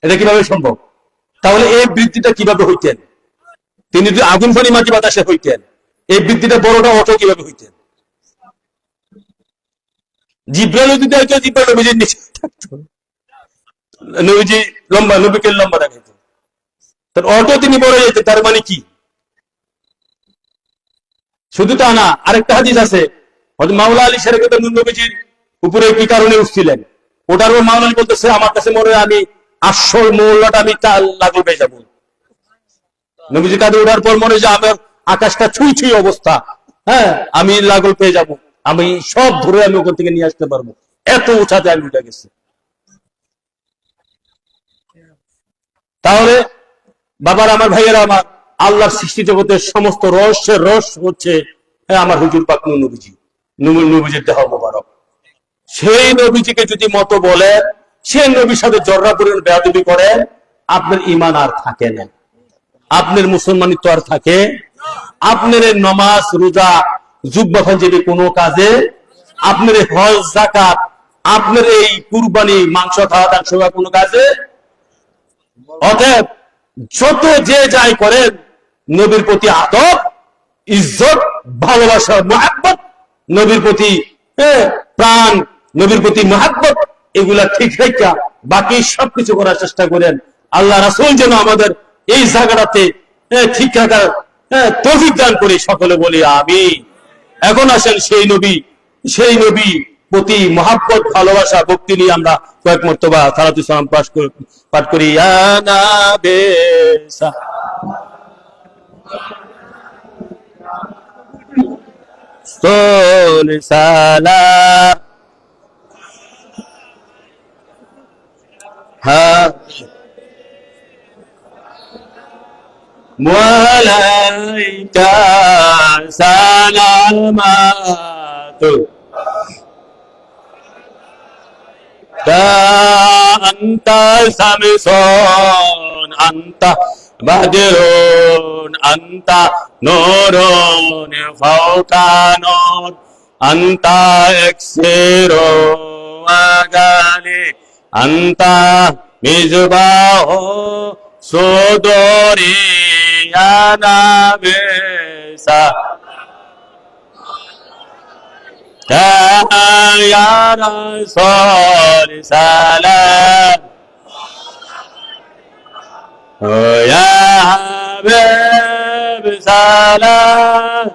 এটা কিভাবে সম্ভব? তাহলে এই বৃদ্ধিটা কিভাবে হইতেন? তিনি যদি আগুন পানি মাটি বাতাসে হইতেন, এই বৃদ্ধিটা বড়টা অটো কিভাবে হইতেন? জিব্রাইল যদি হইতো, জিব্রাইল নবীজির নিচে থাকতো, নবীজি লম্বা, নবীকে লম্বা দেখাইতো। তার অটো তিনি বড় হয়ে যেতেন, তার মানে কি? শুধু তা না, আরেকটা হাদিস আছে, হযরত মাওলা আলী শের কথা নবীজির উপরে কি কারণে উঠছিলেন, ওটার মাওলা আলী বলতেছে, আমার কাছে মনে হয় আমি আসল মৌলাটা আমি লাগল পেয়ে যাবো। নবীজি কাঁধে ওঠার পর মনে হয় যে আমার আকাশটা ছুঁই ছুঁই অবস্থা, হ্যাঁ, আমি লাগল পেয়ে যাব, আমি সব ধরে আমি ওখান থেকে নিয়ে আসতে পারবো, এত উঠাতে আমি উঠে গেছি। তাহলে বাবার, আমার ভাইয়েরা আমার, আল্লাহর সৃষ্টি জগতের সমস্ত রহস্যের রহস্য হচ্ছে আমার হুজুর পাক নবীজি, নবীজির দেহ মোবারক। সেই নবীজিকে যদি মত বলে, সে নবীর সাথে জর্রা পরিমাণ বেয়াদবি করেন, আপনার ঈমান আর থাকে না, আপনার মুসলমানিত্ব আর থাকে, আপনার নমাজ রোজা জুব্বা পাঞ্জাবি কোনো কাজে, আপনার হজ যাকাত, আপনার এই কুরবানি মাংস খাওয়া দাওয়া সেবা কোনো কাজে। অতএব যত যে যাই করেন, নবীর প্রতি আদব, ইজ্জত, ভালোবাসা, মহাব্বত, নবীর প্রতি প্রাণ, নবীর প্রতি মহাব্বত, এগুলা ঠিক রেখা বাকি সবকিছু করার চেষ্টা করেন। আল্লাহ রাসূল যেন আমাদের এই জায়গাটাতে ঠিক রাখার তৌফিক দান করে, সকলে বলি আমিন। এখন আসেন সেই নবী প্রতি মহাব্বত, ভালোবাসা, ভক্তি নিয়ে আমরা কয়েক মর্তবা সালাতুল সালাম পাঠ করি। ইয়া নাবে সাল সালাম হা ওয়ালাইকা সালামাতু আন্তা সামসুন আন্তা বাদরুন আন্তা নূরুন ফাওকা নূর আন্তা ইকসিরু ওয়াগালি আন্তা মিজবাহু সুদুরি ইয়া নাবি يا رسول سلام يا حبيب سلام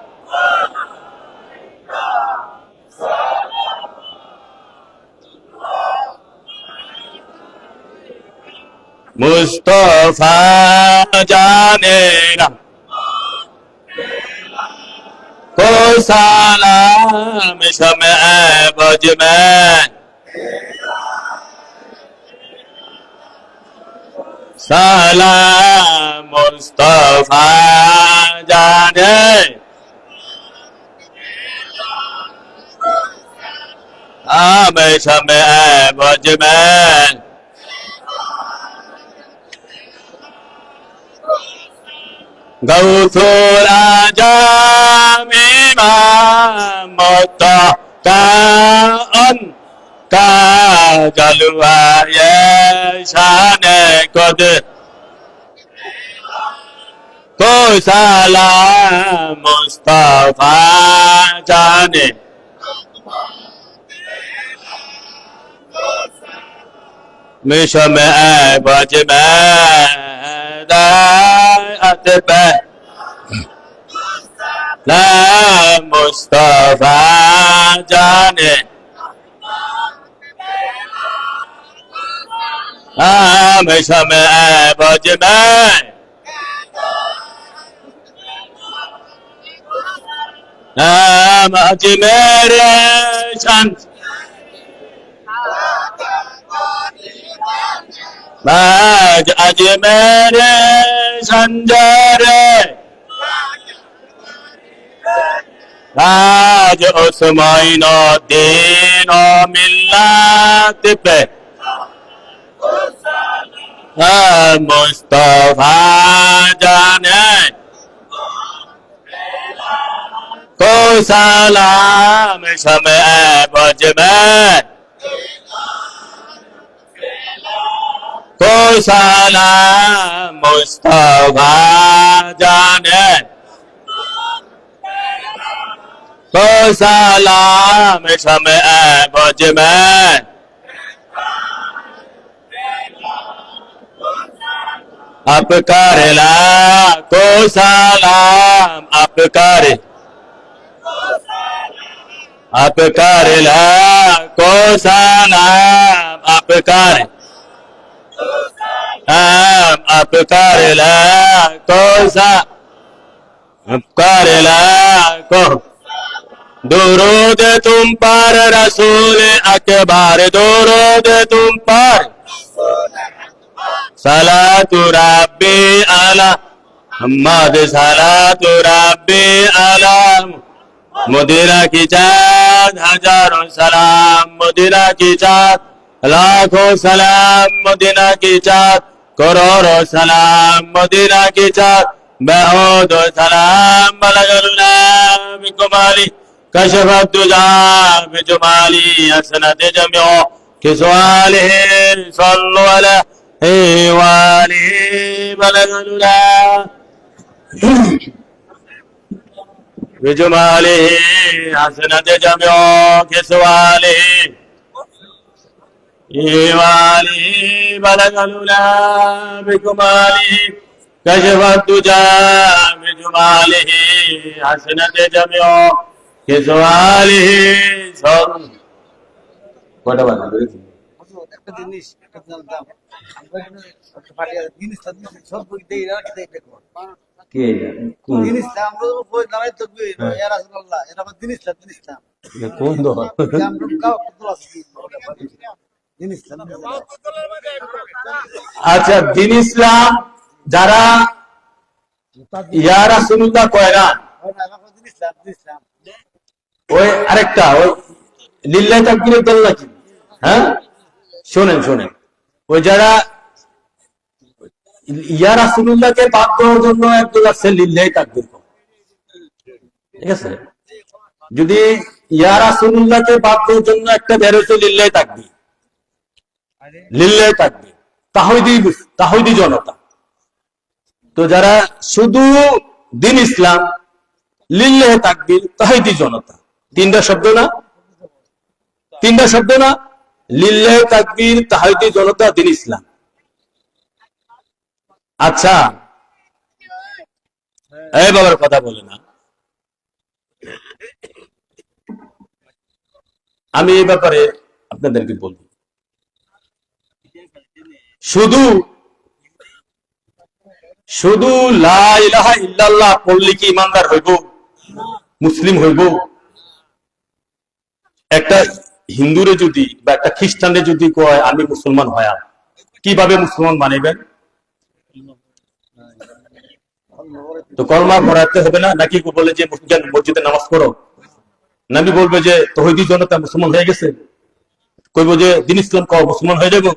मुस्तफा जाने ना को सलाम शम्अ बज में सलाम मुस्तफा जाने आम शम्अ बज में गौसुल आजम इमाम मुत्तक़न का जलवा ये शान क़द्र को सलाम मुस्तफा जाने शम्अ बज में दायत पे ला मुस्तफा जाने हम शम्अ बज में हम अजमेर शन बाज अजमेर संजरे बाज उस्माइनो दीनो मिल्लत पे मुस्तफा जाने को सलाम शम्अ बज में সালাম মুস্তাফা জানে को सलाम शमे बज में आप करेला को सलाम आप करेला को सलाम आप करेला को करेला को दुरूद तुम पर रसूल अकबर दुरूद तुम पर सलातु रब्बी अला मोहम्मद सलातु रब्बी अला मदीना की चाँद हजारों सलाम मदीना की चाँद लाखों सलाम मदीना की चाँद करोड़ों सलाम मदीना की चाँद बहुत सलाम बलगलुना बिकुमाली कशफ दुजा बिजुमाली असनत जमियो किसवाले सल्लु अलैहि वालिहि बलगलुना बिजुमाली असनत जमियो किसवाले वालिहि बलगलुना बिकुमाली कशफ दुजा बिजुमालिहि हसनत जमियो किसवालिहि কটা বাজে বেরিয়েছি একটা জিনিস একটা জানতাম আমরা এখানে একটা পাঠিয়ে জিনিস সব বই দেই না কি দেই দেখো কি কোন জিনিস আমরা বই নামাই তো বই ইয়া রাসূলুল্লাহ এরা আমার জিনিস কোন দো আমরা কাও কত আছে জিনিস আচ্ছা দিন ইসলাম যারা ইয়া রাসূলুল্লাহ কয় না জিনিস ওই আরেকটা ওই লিল্লাহি তাকবীরের দল নাকি হ্যাঁ শোনেন ওই যারা ইয়া রাসূলুল্লাহকে বাদ দেওয়ার জন্য একদল আছে লিল্লাহি তাকবীর ঠিক আছে যদি ইয়া রাসূলুল্লাহকে বাদ দেওয়ার জন্য একটা বের হইছে লিল্লাহি তাকবীর তাওহীদি জনতা তো যারা শুধু দিন ইসলাম লিল্লাহি তাকবীর তাওহীদি জনতা তিনটা শব্দ না লিল্লাহি তাকবীর তাওহীদি জনতা দিন ইসলাম আচ্ছা এই বাবার কথা বলে না আমি এই ব্যাপারে আপনাদেরকে বলবো শুধু লা ইলাহা ইল্লাল্লাহ পড়লে কি ইমানদার হইব মুসলিম হইব একটা হিন্দুরে যদি বা একটা খ্রিস্টানরে যদি কয় আমি মুসলমান হয়া কিভাবে মুসলমান বানাইবেন তো কলমা পড়াতে হবে না নাকি বলে যে মসজিদে নামাজ পড়ো নাবি বলবে যে তৌহিদি জনতা মুসলমান হয়ে গেছে কইব যে দিন ইসলাম কও মুসলমান হয়ে যাব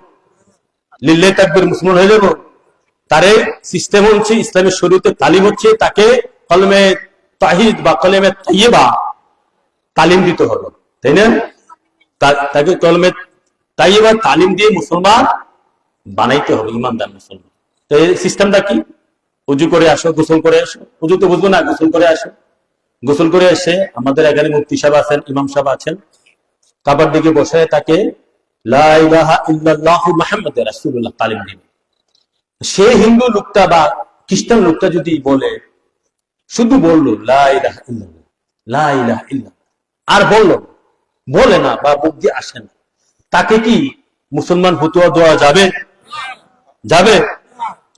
লিল্লাহি তাকবীর মুসলমান হয়ে যাব তারে সিস্টেম হচ্ছে ইসলামের শরীয়তে তালিম হচ্ছে তাকে কলমে তাহিদ বা কলমে তাইয়্যিবা তালিম দিতে হবে তাই না তাকে কলমে তাইয়্যিবা তালিম দিয়ে মুসলমান বানাইতে হবে ইমানদার মুসলমান তো এই সিস্টেমটা কি উজু করে আসো গোসল করে আসো উজু তো বুঝবো না গোসল করে আসো গোসল করে এসে আমাদের এখানে মুফতি সাহেব আছেন ইমাম সাহেব আছেন কাবার দিকে বসে তাকে লা ইলাহা ইল্লাল্লাহু মুহাম্মাদুর রাসূলুল্লাহ তালিম দিবে সে হিন্দু লোকটা বা খ্রিস্টান লোকটা যদি বলে শুধু বললো লা ইলাহা ইল্লাল্লাহ লা ইলাহা ইল্লাল্লাহ আর বলে না বা মুখ দিয়ে আসে না তাকে কি মুসলমান ফতোয়া দেওয়া যাবে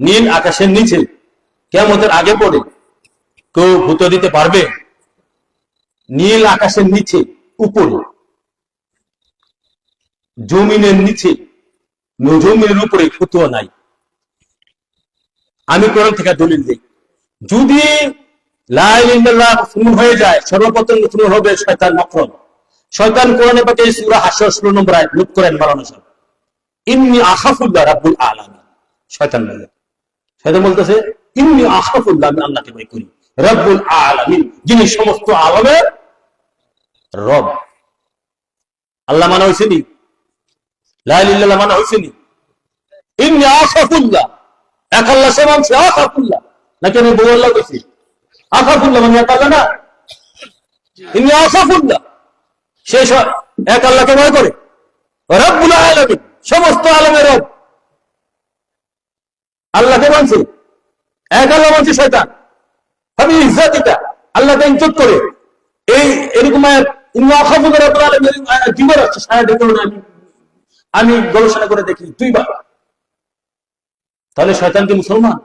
নীল আকাশের নিচে কিয়ামতের আগে পড়ে কেউ ফতোয়া দিতে পারবে নীল আকাশের নিচে উপরে জমিনের নিচে জমিনের উপরে ফতোয়া নাই আমি কোরআন থেকে দলিল দিই যদি লা ইলাহা ইল্লাল্লাহ মুসলমান হয়ে যায় সর্বপ্রথম মুসলমান হবে শয়তান মাকরুম শয়তান কোরআনে পাকে সূরা হাশর 16 নম্বর আয়াত লুট করেন 12 নম্বর ইন্নী আখাফুল্লাহ রাব্বুল আলামিন শয়তান বলতেছে ইন্নী আখাফুল্লাহ আমি আল্লাহকে ভয় করি রাব্বুল আলামিন যিনি সমস্ত আলামের রব আল্লাহ মানা হইছে নি লা ইলাহা ইল্লাল্লাহ মানা হইছে নি ইন্নী আখাফুল্লাহ, এক আল্লাহ সে মানছে আখাফুল্লাহ, নাকি আমি বউ আল্লাহ কইছি? আখাফুল্লাহ মানে এক আল্লাহ না, ইন্নী আখাফুল্লাহ, সে এক আল্লাহকে ভয় করে। রব্বুল আলামিন, সমস্ত আলমের রব আল্লাহকে মানছে, এক আল্লাহ মানছে শয়তান। আমি ইজ্জতিটা আল্লাহকে ইজ্জত করে এই এরকম আমি গবেষণা করে দেখি 2 বার। তাহলে শয়তান কি মুসলমান?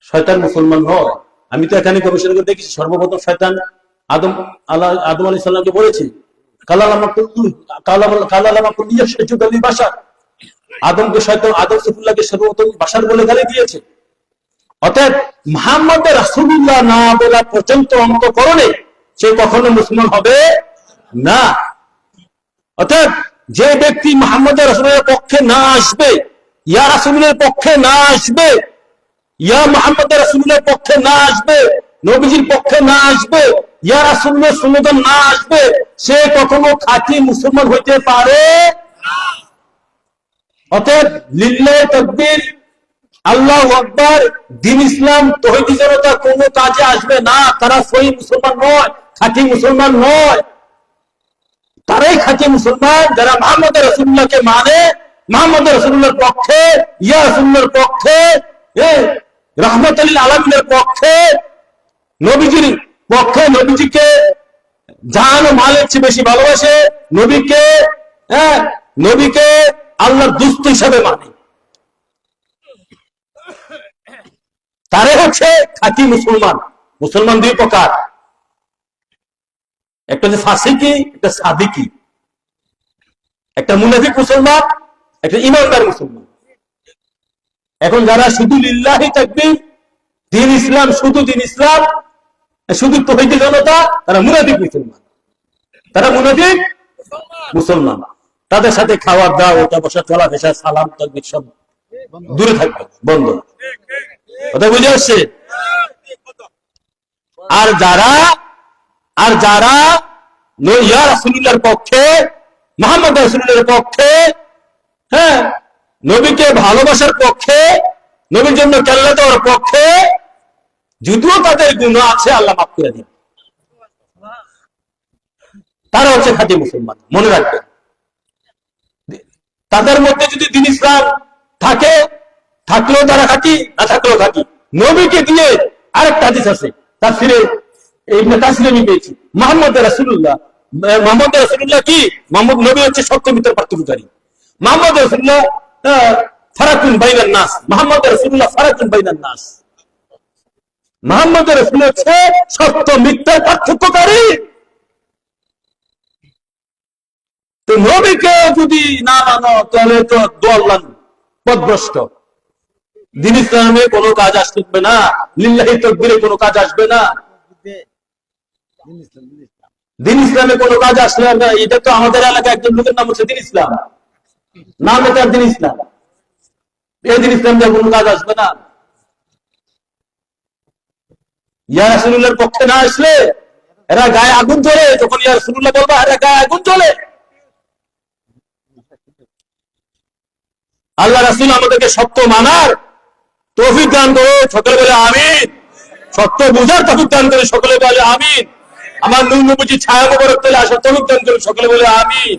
শয়তান মুসলমান হয়? আমি তো এখানে গবেষণা করে দেখেছি, সর্বপ্রথম শয়তান আদম আলাইহিস সালামকে বলেছে আদমকে শয়তান আদম সফুল্লাহকে সর্বপ্রথম বাশার বলে গালি দিয়েছে। অতএব মুহাম্মদ রাসূলুল্লাহ না বলা পর্যন্ত অন্তঃকরণে সে কখনো মুসলমান হবে না। অতএব যে ব্যক্তি মুহাম্মদ রাসূলের পক্ষে না আসবে, ইয়া রাসূলের পক্ষে না আসবে, ইয়া মুহাম্মদ রাসূলের পক্ষে না আসবে, নবীজির পক্ষে না আসবে, ইয়া রাসূলের সুন্নাত না আসবে, সে কখনো খাঁটি মুসলমান হইতে পারে না। অতএব লিল্লাহি তাকবীর, আল্লাহু আকবার, দ্বীন ইসলাম, তৌহিদি জনতা কোনো কাজে আসবে না। তারা সহি মুসলমান নয়, খাঁটি মুসলমান নয়। তারাই খাঁটি মুসলমান যারা মুহাম্মদ রাসূলুল্লাহকে মানে, মুহাম্মদ রাসূলুল্লাহর পক্ষে, ইয়া রাসূলুল্লাহর পক্ষে, রাহমাতুল লিল আলামিনের পক্ষে, নবীজির পক্ষে, নবীজিকে জান ও মালের চেয়ে বেশি ভালোবাসে, নবীকে আল্লাহর দোস্ত হিসাবে মানে। তারাই হচ্ছে খাঁটি মুসলমান। মুসলমান 2 প্রকার, একটা হচ্ছে ফাসিকি, একটা সাদিকি, একটা মুনাফিক মুসলমান, একটা ঈমানদার মুসলমান। এখন যারা শুধু লিল্লাহি তাকবীর, দ্বীন ইসলাম, শুধু দ্বীন ইসলাম, শুধু তৌহিদি জনতা, তারা মুনাফিক মুসলমান, তারা মুনাফিক মুসলমান। তাদের সাথে খাওয়া দাওয়া, ওটা বসা, চলা ফেসা, সালাম তাকবীর সব দূরে থাকবে, বন্ধ। কথা বুঝে আসছে? আর যারা ইয়া রাসূলুল্লাহর পক্ষে, মুহাম্মদ রাসূলুল্লাহর পক্ষে, নবীকে ভালোবাসার পক্ষে, নবীর জন্য কেল্লা দেওয়ার পক্ষে, যদিও তাদের গুনাহ আছে, আল্লাহ মাফ করে দিন, তারা হচ্ছে খাঁটি মুসলমান। মনে রাখবেন, তাদের মধ্যে যদি দ্বীন ইসলাম থাকে, থাকলেও তারা খাঁটি, না থাকলেও খাঁটি। নবীকে দিয়ে আরেকটা হাদিস আছে, তাফসিরে ইবনে কাসিরে আমি পেয়েছি, মুহাম্মদ রাসূলুল্লাহ কি? মুহাম্মদ নবী হচ্ছে সত্য মিথ্যার পার্থক্যকারী। মুহাম্মদ রাসূলুল্লাহ ফারাকুন বাইনান নাস, মুহাম্মদ রাসূলুল্লাহ ফারাকুন বাইনান নাস। মুহাম্মদ রাসূলুল্লাহ হচ্ছে সত্য মিথ্যার পার্থক্যকারী। তো নবীকে যদি না মানো, তাহলে তো দোয়াল্লান, পথভ্রষ্ট। দ্বীন ইসলামে কোনো কাজ আসবে না, লিল্লাহি তাকবীরে কোনো কাজ আসবে না, দ্বীন ইসলামে কোনো কাজ আসলে না। এটা তো আমাদের এলাকায় একজন লোকের নাম হচ্ছে দ্বীন ইসলাম, নাম এটা দ্বীন ইসলাম। এই দ্বীন ইসলাম দিয়ে কোনো কাজ আসবে না। ইয়া রাসূলুল্লাহর পক্ষে না আসলে এরা গায়ে আগুন জ্বলে, যখন ইয়া রাসূলুল্লাহ বলবা এরা গায়ে আগুন জ্বলে। আল্লাহ রাসূল আমাদেরকে সত্য মানার তৌফিক দান করো, সকলে বলে আমিন। সত্য বুঝার তৌফিক দান করে, সকলে বলে আমিন। আমার নূর নবীজির ছায়া মোবারক তলে আসার তৌফিক দান করে, সকলে বলে আমিন।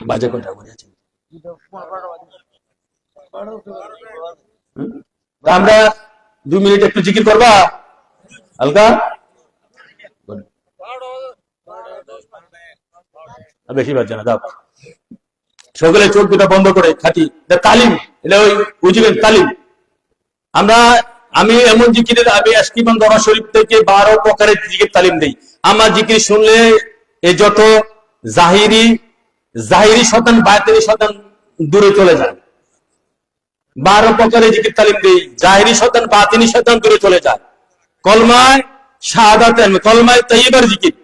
বাজে কথা বলেছেন। আমরা 2 মিনিট একটু জিকির করবা হালকা, বেশি বাজছে না। দাও সকলে চোখ দুটা বন্ধ করে, খাঁটি তালিম, এটা ওই বুঝবেন তালিম। আমি এমন জিকিরের, আমি আশকিবান দরবার শরীফ থেকে 12 প্রকারের জিকির তালিম দেই। আমার জিকির শুনলে এই যত জাহিরি শয়তান, বাতিনি শয়তান দূরে চলে যায়। 12 প্রকারের জিকির তালিম দেই, জাহিরি শয়তান, বাতিনি শয়তান দূরে চলে যায়। কলমায় শাহাদাত, কলমায় তাইয়্যিবার জিকির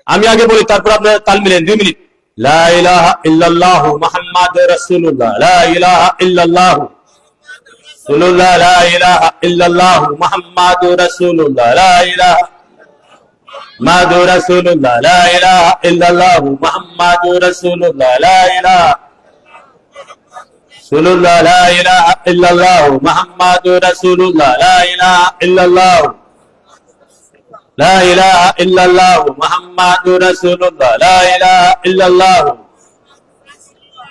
আমি আগে বলি, তারপর আপনারা তাল মিলেন। 2 মিনিট। লা ইলাহা ইল্লাল্লাহু মুহাম্মাদুর রাসূলুল্লাহ, লা ইলাহা ইল্লাল্লাহু রাসূলুল্লাহ, লা ইলাহা ইল্লাল্লাহু মুহাম্মাদুর রাসূলুল্লাহ, লা ইলাহা মাদু রাসূলুল্লাহ লা ইলাহা ইল্লাল্লাহু মুহাম্মাদুর রাসূলুল্লাহ লা ইলাহা রাসূলুল্লাহ লা ইলাহা ইল্লাল্লাহু মুহাম্মাদুর রাসূলুল্লাহ লা ইলাহা ইল্লাল্লাহু لا إله إلا الله محمد رسول الله لا إله إلا الله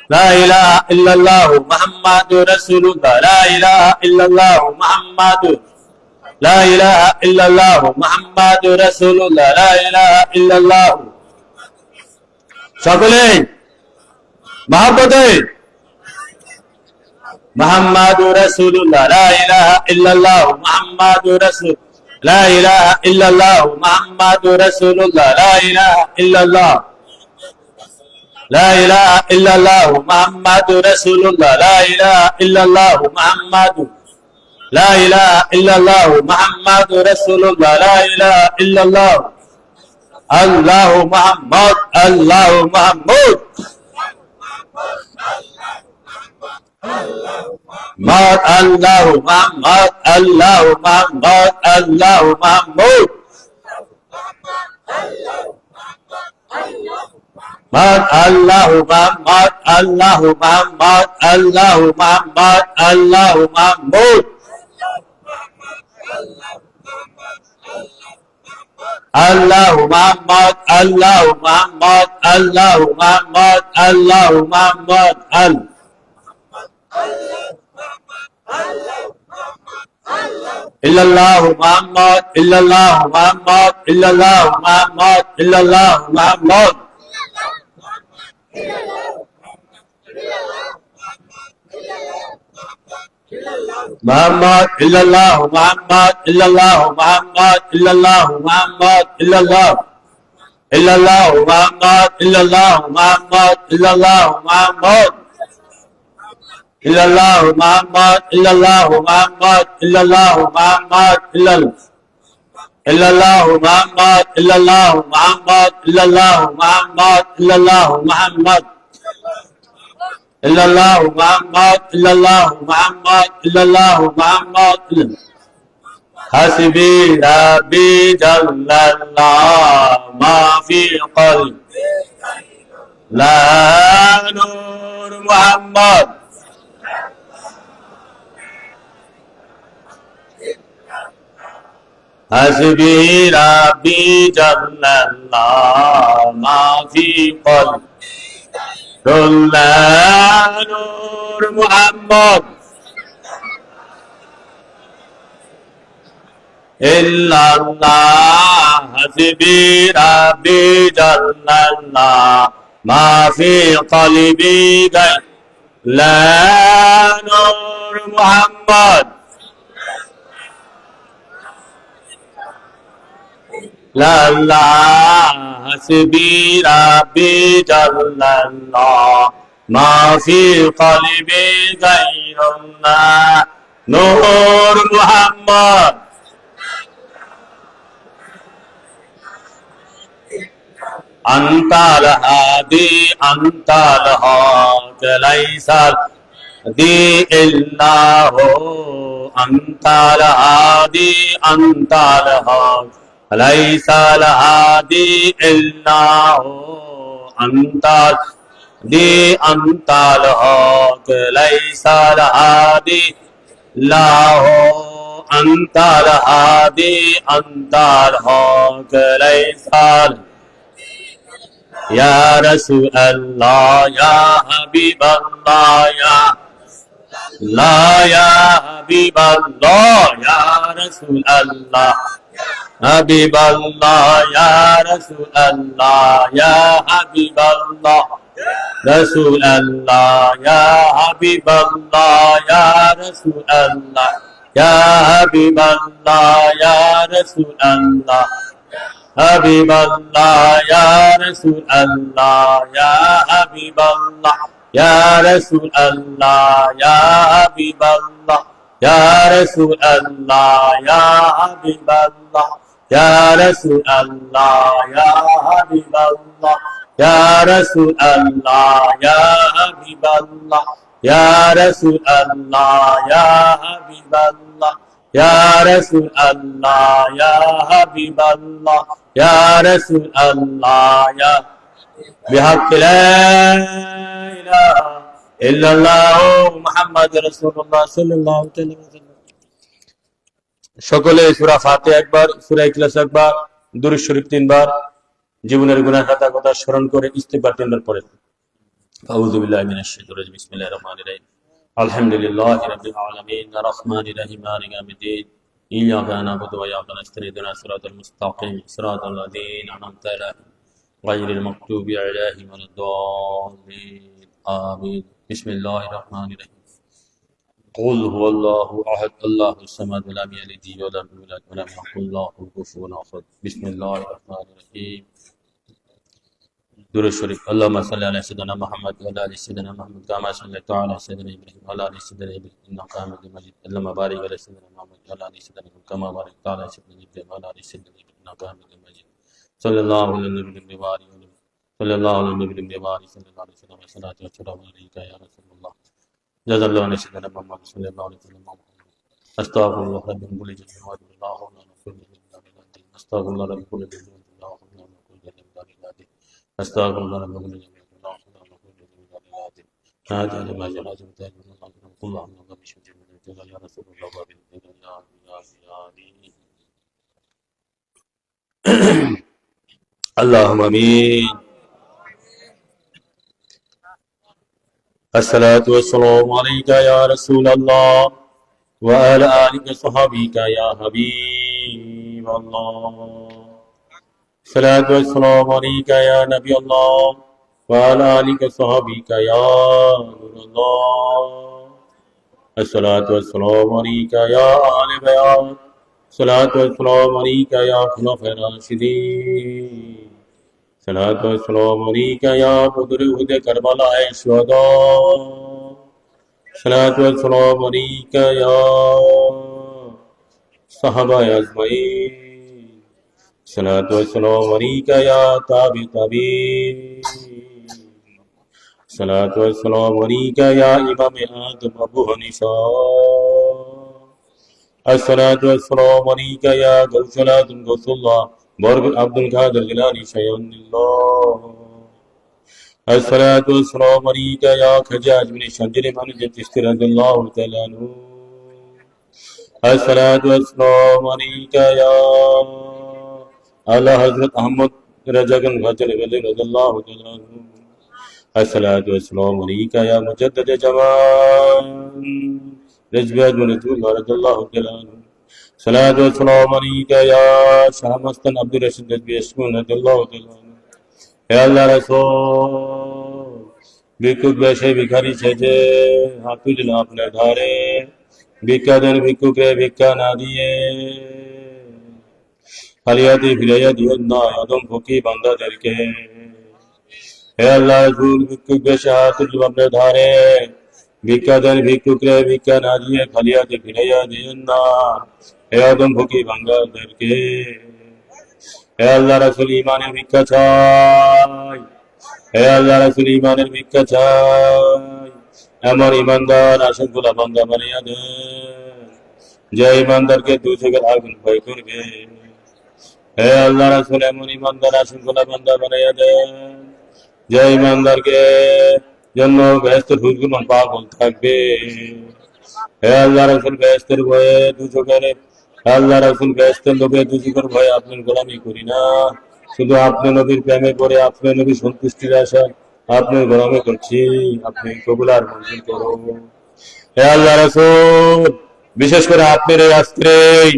لا إله إلا الله محمد رسول الله لا إله إلا الله محمد لا إله إلا الله محمد رسول الله لا إله إلا الله সকলে মহব্বতে মুহাম্মাদুর রাসূলুল্লাহ লা ইলাহা ইল্লাল্লাহ মুহাম্মাদুর রাসূল لا إله إلا الله محمد رسول الله لا إله إلا الله لا إله إلا الله محمد رسول الله لا إله إلا الله محمد لا إله إلا الله محمد رسول الله لا إله إلا الله الله محمد الله محمود Muhammad Allah Muhammad Allah Muhammad Allah Muhammad Muhammad Allah Muhammad Allah Muhammad Allah Muhammad Allah Muhammad Allah Muhammad Allah Muhammad Allah Muhammad Allah Muhammad Allah illallah Muhammad illallah Muhammad illallah Muhammad illallah Muhammad Muhammad illallah Muhammad illallah Muhammad illallah Muhammad illallah illallah Muhammad illallah Muhammad illallah Muhammad illallah Muhammad illallah Muhammad illallah Muhammad illallah Muhammad illallah Muhammad illallah Muhammad illallah Muhammad illallah Muhammad illallah Muhammad illallah Muhammad hasbi rabbi jallallah ma fi qalbi la nur Muhammad hasbi rabbi jallallah ma fi qalbi la nur Muhammad illallah hasbi rabbi jallallah ma fi qalbi la nur Muhammad la la hasbi rabbi jallallah ma fi qalbi ghayrullah nur Muhammad antal hadi antal haq laysal di illahu antal hadi antal haq ليس الهادي إلا هو أنت الهادي أنت الحق ليس الهادي إلا هو أنت الهادي أنت الحق ليس يا رسول الله يا حبيب الله يا لا يا حبيب الله يا رسول الله حبيب الله يا رسول الله يا حبيب الله رسول الله يا حبيب الله يا رسول الله يا حبيب الله يا رسول الله حبيب الله يا رسول الله يا حبيب الله يا رسول الله يا حبيب الله يا رسول الله يا حبيب الله يا رسول الله يا حبيب الله يا رسول الله يا حبيب الله يا رسول الله يا حبيب الله ইয়া রাসূল আল্লাহ ইয়া হাবিব আল্লাহ ইয়া রাসূল আল্লাহ ইয়া বিহাক্কি লা ইলাহা ইল্লাল্লাহ মুহাম্মাদুর রাসূলুল্লাহ সাল্লাল্লাহু আলাইহি ওয়াসাল্লাম। সকলে সূরা ফাতিহা একবার, সূরা ইখলাস একবার, দুরূদ শরীফ 3 বার, জীবনের গুনাহ খাতা কথা স্মরণ করে ইস্তিগফার 3 বার পড়েন। আউযু বিল্লাহি মিনাশ শাইতানির রাজিম। বিসমিল্লাহির রহমানির রহিম। আলহামদুলিল্লাহি রাব্বিল আলামিন আর-রাহমানির রহিম মালিকি ইয়াউমিদ্দিন। ইয়্যাকা না'বুদু ওয়া ইয়্যাকা নাস্তাঈন ইহদিনাস সিরাতাল মুস্তাকিম সিরাতাল লাযীনা আন'আমতা আলাইহিম গায়রিল মাগদুবি আলাইহিম ওয়ালাদ-দাল্লিন। আমিন। বিসমিল্লাহির রহমানির রহিম। قل هو الله احد الله الصمد لم يلد ولم يولد ولم يكن له كفوا احد بسم الله الرحمن الرحيم درود شريف اللهم صل على سيدنا محمد وعلى ال سيدنا محمد كما صليت على سيدنا ابراهيم وعلى ال سيدنا ابراهيم انك حميد مجيد اللهم بارك على سيدنا محمد وعلى ال سيدنا محمد كما باركت على سيدنا ابراهيم وعلى ال سيدنا ابراهيم انك حميد مجيد صلى الله على النبي البارك صلى الله على النبي البارك صلى الله عليه وسلم والصلاه والسلام عليك يا رسول الله جزا الله عن سيدنا محمد صلى الله عليه وسلم استغفر الله ربي من كل ذنب واتوب الله استغفر الله ربي من كل ذنب استغفر الله ربي من كل ذنب هذا لما جنازه اللهم ربي شفيع يا رسول الله اللهم امين الصلاة والسلام عليك يا رسول الله وعلى آلك صحابيك يا حبيب الله الصلاة والسلام عليك يا نبي الله وعلى آلك صحابيك يا نور الله الصلاة والسلام عليك يا آل بيان الصلاة والسلام عليك يا خلفاء الراشدين الصلاة والسلام عليك يا بدر هدى كربلاء الشهداء الصلاة والسلام عليك يا صحابة أجمعين الصلاة والسلام عليك يا تابع تابعين الصلاة والسلام عليك يا إمام آدم أبو حنيفة الصلاة والسلام عليك يا غوث العظم غوث الله برق عبد القادر الجيلاني شيخ الله الصلاة والسلام عليك يا خجاج بن شنجر بن الچشتي رضي الله تعالى عنه الصلاة والسلام عليك يا على حضرت أحمد رضا بن غجر رضي الله تعالى عنه الصلاة والسلام عليك يا مجدد جمال رجبات بن رضي الله تعالى عنه الصلاة والسلام عليك يا شاه مستن عبد الرشيد بيشكون رضي الله تعالى عنه হে আল্লাহ রাসূল ভিক্ষুক বেশে ভিখারি সেজে হাত তুলল আপনার ধারে ভিক্ষা দেন ভিক্ষুকে ভিক্ষা না দিয়ে খালি হাতে ফিরাইয়া দিও না আদম ফকি বান্দাদেরকে হে আল্লাহ রাসূল ভিক্ষুক বেশে হাত তুলল আপনার ধারে ভিক্ষা দেন ভিক্ষুকে ভিক্ষা না দিয়ে খালি হাতে ফিরাইয়া দিও না হে আদম ফকি বান্দাদেরকে হে আল্লাহ রাসূল ঈমানের ভিক্ষা চাই হে আল্লাহ রাসূল ঈমানের ভিক্ষা চাই এমন ঈমানদার আশিকুল্লাহ বান্দা বানিয়ে দেন যে ঈমানদারকে দুজকের আগুন ভয় করবে হে আল্লাহ রাসূল এমন ঈমানদার আশিকুল্লাহ বান্দা বানিয়ে দেন যে ঈমানদারকে জন্য বেহেশতের হুজুরমান পাগল থাকবে হে আল্লাহ রাসূল বেহেশতের ভয়ে দুজকের আল্লাহ রাসূল বেহেশতের লোভে দুজকের ভয়ে আপনার গোলামি করি না শুধু আপনার নবীর প্রেমে পড়ে আপনার নবীর সন্তুষ্টির আশায় আপনার গোলামি করছি আপনি কবুল আর মঞ্জুর করুন হে আল্লাহ রাসূল বিশেষ করে আপনার এই আজকের এই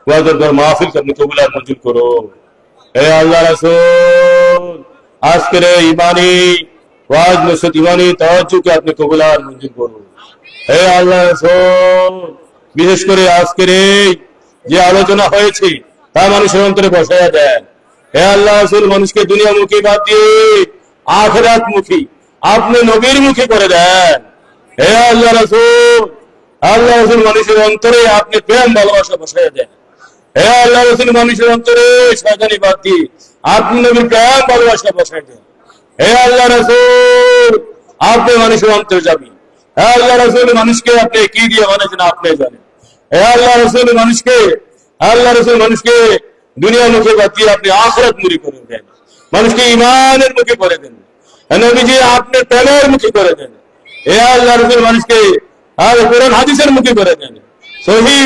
ওয়াজের মাহফিল আপনি কবুল আর মঞ্জুর করুন হে আল্লাহ রাসূল আজকের এই ইমানি ওয়াজ নসিহত ইমানি তাওয়াজ্জুকে আপনি কবুল আর মঞ্জুর করুন হে আল্লাহ রাসূল বিশেষ করে আজকের এই যে আলোচনা হয়েছে তা মানুষের অন্তরে বসায়া দেন হে আল্লাহ রাসূল মানুষকে দুনিয়ামুখী বাদ দিয়ে আখিরাত মুখী আপনি নবীর মুখী করে দেন হে আল্লাহ রাসূল মানুষের অন্তরে আপনি প্রেম ভালোবাসা বসায়া দেন হে আল্লাহ রাসূল মানুষের অন্তরে শয়তানি বাদ দিয়ে আপনি নবীর প্রেম ভালোবাসা বসায়া দেন হে আল্লাহ রাসূল আপনি মানুষের অন্তরে যাবেন হে আল্লাহ রাসূল মানুষকে আপনি কি দিয়ে বানাইছেন আপনি জানেন এ আল্লাহ রসুল মানুষকে দুনিয়া মুখে বাদ দিয়ে আপনি আখিরাত মুখী করে দেন, মানুষকে ইমানের মুখে করে দেন, নবীজি আপনি প্রেমের মুখী করে দেন। এ আল্লাহ রসুল মানুষকে কোরআন হাদিসের মুখী করে দেন, সহি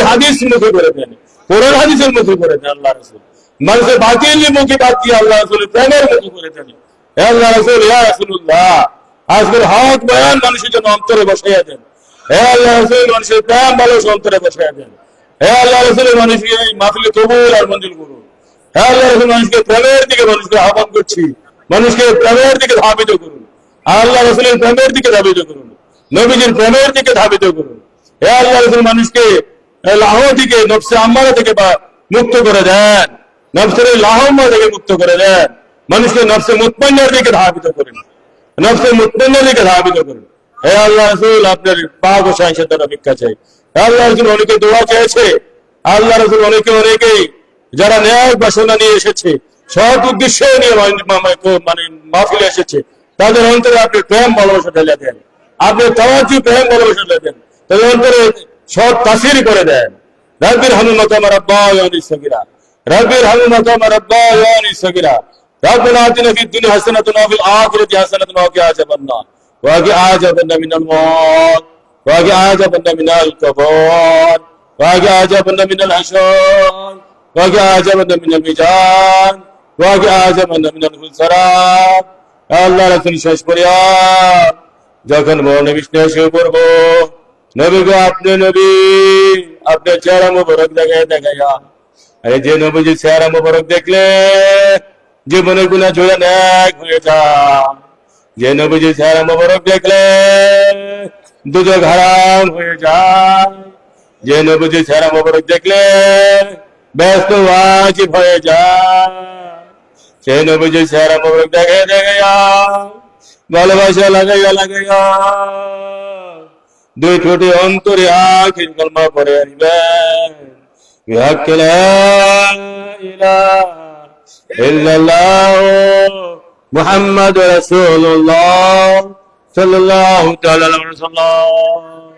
হাদিস মুখী করে দেন, কোরআন হাদিসের মুখী করে দেন। আল্লাহ রসুল মানুষের বাতিল মুখী বাদ দিয়ে আল্লাহ রসুল প্রেমের মুখী করে দেন। হে আল্লাহ রসুল, ইয়া রাসূলুল্লাহ, আজকের হক বয়ান মানুষের জন্য অন্তরে বসাইয়া দেন। হে আল্লাহ রসুল মানুষের প্রেম ভালোবাসা অন্তরে বসাইয়া দেন। হে আল্লাহ রসুলের মানুষকে এই মাহফিলে কবুল আর মঞ্জুর করুন। হে আল্লাহ রসুল মানুষকে প্রেমের দিকে মানুষকে আহ্বান করছি, মানুষকে প্রেমের দিকে ধাবিত করুন। আল্লাহ রসুলের প্রেমের দিকে ধাবিত করুন, নবীজির প্রেমের দিকে ধাবিত করুন। হে আল্লাহ রসুল মানুষকে লাহ থেকে, নফসে আম্মারা থেকে বা মুক্ত করে দেন, নফসের লাহম্মা থেকে মুক্ত করে দেন, মানুষকে নফসে মুতমাইন্নার দিকে ধাবিত করেন, নফসে মুতমাইন্নার দিকে ধাবিত করেন। হে আল্লাহ রসুল আপনার পাক ও সাইসের দ্বারা ভিক্ষা চাই। আল্লাহ রসুল অনেকে দোয়া চেয়েছে, আল্লাহ রসুল অনেকেই যারা ন্যায় বাসনা নিয়ে এসেছে, সৎ উদ্দেশ্য নিয়ে মানে মাহফিলে এসেছে, তাদের অন্তরে আপনি প্রেম ভালোবাসা ঢেলে দেন, আপনি তাওয়াজ্জু প্রেম ভালোবাসা ঢেলে দেন, তাদের অন্তরে সৎ তাসির করে দেন। রাব্বির হামু মাকাম রাব্বায়ানি সগীরা, রাব্বির হামু মাকাম রাব্বায়ানি সগীরা, ربنا آتنا في الدنيا حسنة وفي الآخرة حسنة وقنا عذاب النار وقنا عذابنا من الموت وقنا عذابنا من الكفار وقنا عذابنا من الحشر وقنا عذابنا من الميزان وقنا عذابنا من الخسران। আল্লাহ রাসূল শেষ পরিয়াদ যখন মরণে বিষ্ণু এসে পড়ব, নবী গো আপনি নবী, আপনার চেহারা মুবারক দেখাইয়া, আরে যে নবীজির চেহারা মুবারক দেখলে জীবনের গুনাহ ঝরে নেক হয়ে যায়, যে নবীজির চেহারা মুবারক দেখলে দুজক হারাম হয়ে যায়, যে নবীজির চেহারা মুবারক দেখলে ব্যস্ত ওয়াজিব হয়ে যায়, সেই নবীজির চেহারা মুবারক দেখাইয়া ভালোবাসা লাগাইয়া দুই ঠোঁটে অন্তরে আখির কলমা পড়ে আসবেন, বিহাক্কে লা ইলাহা ইল্লাল্লাহ মুহাম্মাদুর রাসূলুল্লাহ সাল্লাল্লাহু তাআলা আলাইহি ওয়াসাল্লাম।